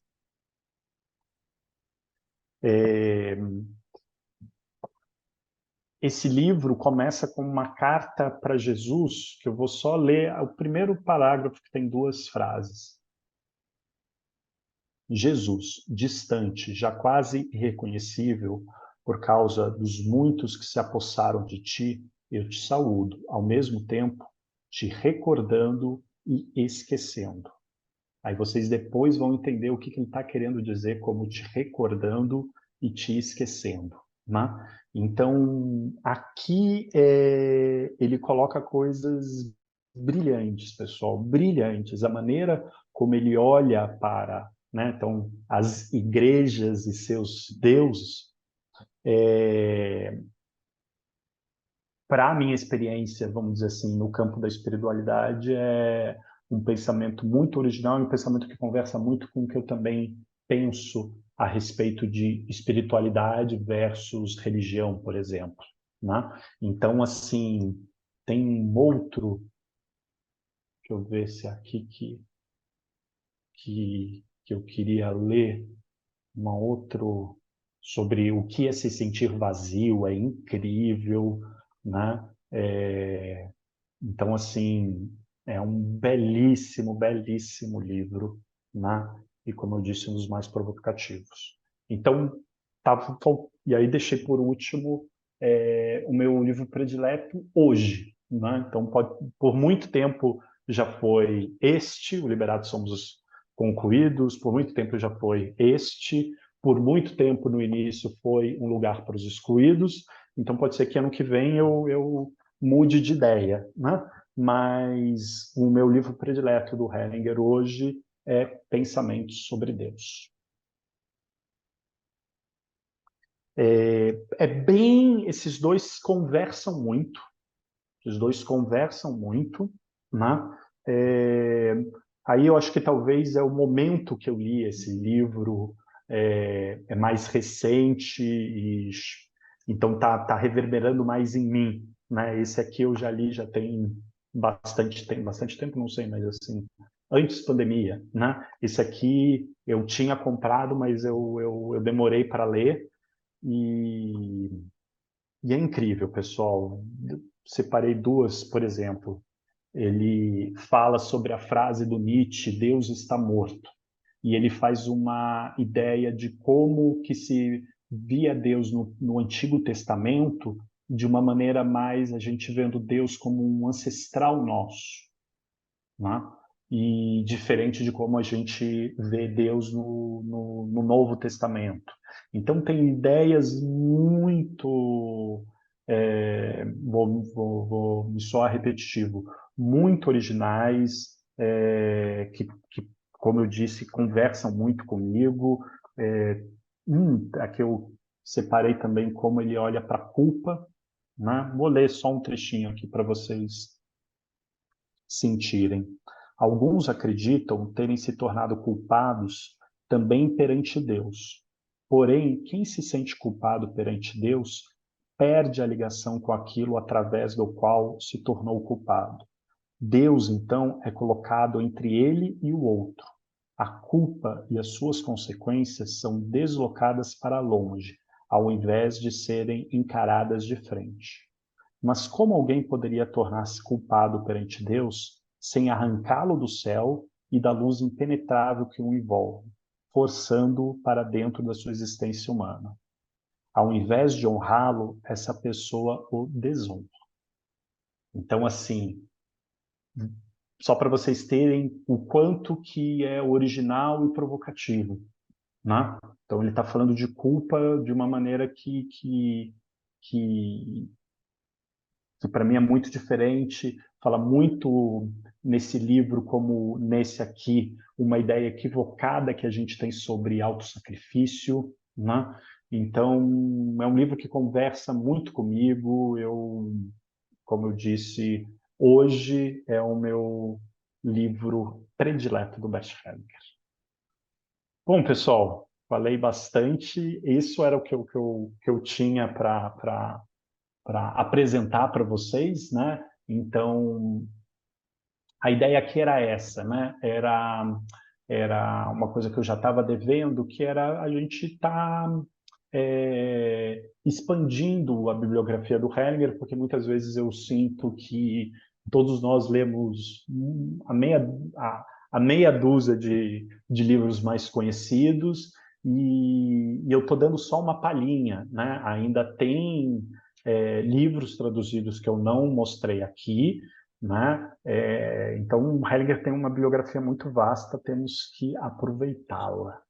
Esse livro começa com uma carta para Jesus, que eu vou só ler o primeiro parágrafo, que tem 2 frases. Jesus, distante, já quase irreconhecível, por causa dos muitos que se apossaram de ti, eu te saúdo, ao mesmo tempo te recordando e esquecendo. Aí vocês depois vão entender o que ele está querendo dizer como te recordando e te esquecendo, né? Então, aqui ele coloca coisas brilhantes, pessoal, brilhantes. A maneira como ele olha para, né, então, as igrejas e seus deuses, para a minha experiência, vamos dizer assim, no campo da espiritualidade, é um pensamento muito original, um pensamento que conversa muito com o que eu também penso a respeito de espiritualidade versus religião, por exemplo, né? Então, assim, tem um outro, deixa eu ver se é aqui que eu queria ler, uma outro sobre o que é se sentir vazio, é incrível, né? Então, assim, é um belíssimo, belíssimo livro, né? E, como eu disse, um dos mais provocativos. Então, e aí deixei por último o meu livro predileto hoje, né? Então, por muito tempo já foi este, O Liberados Somos os Concluídos, por muito tempo já foi este, por muito tempo no início foi um lugar para os excluídos, então pode ser que ano que vem eu mude de ideia, né? Mas o meu livro predileto do Hellinger hoje é Pensamentos sobre Deus. Esses dois conversam muito, né? É, Aí eu acho que talvez é o momento que eu li esse livro, é mais recente, então tá reverberando mais em mim, né? Esse aqui eu já li, já tem bastante tempo, não sei, mas assim, antes da pandemia, né? Esse aqui eu tinha comprado, mas eu demorei para ler, e, e é incrível, pessoal. Separei duas, por exemplo. Ele fala sobre a frase do Nietzsche, Deus está morto. E ele faz uma ideia de como que se via Deus no Antigo Testamento, de uma maneira mais a gente vendo Deus como um ancestral nosso, né? E diferente de como a gente vê Deus no Novo Testamento. Então tem ideias muito, vou me soar repetitivo, muito originais, como eu disse, conversam muito comigo. Aqui eu separei também como ele olha para a culpa, né? Vou ler só um trechinho aqui para vocês sentirem. Alguns acreditam terem se tornado culpados também perante Deus. Porém, quem se sente culpado perante Deus perde a ligação com aquilo através do qual se tornou culpado. Deus, então, é colocado entre ele e o outro. A culpa e as suas consequências são deslocadas para longe, ao invés de serem encaradas de frente. Mas como alguém poderia tornar-se culpado perante Deus sem arrancá-lo do céu e da luz impenetrável que o envolve, forçando-o para dentro da sua existência humana? Ao invés de honrá-lo, essa pessoa o desonra. Então, assim, só para vocês terem o quanto que é original e provocativo, né? Então, ele está falando de culpa de uma maneira que que para mim é muito diferente, fala muito nesse livro, como nesse aqui, uma ideia equivocada que a gente tem sobre autossacrifício, né? Então, é um livro que conversa muito comigo. Como eu disse, hoje é o meu livro predileto do Bert Hellinger. Bom, pessoal, falei bastante. Isso era o que eu tinha para apresentar para vocês, né? Então, a ideia aqui era essa, né? Era uma coisa que eu já estava devendo, que era a gente estar expandindo a bibliografia do Hellinger, porque muitas vezes eu sinto que todos nós lemos a meia dúzia de livros mais conhecidos, e eu estou dando só uma palhinha, né? Ainda tem livros traduzidos que eu não mostrei aqui, né? Então, o Hellinger tem uma bibliografia muito vasta, temos que aproveitá-la.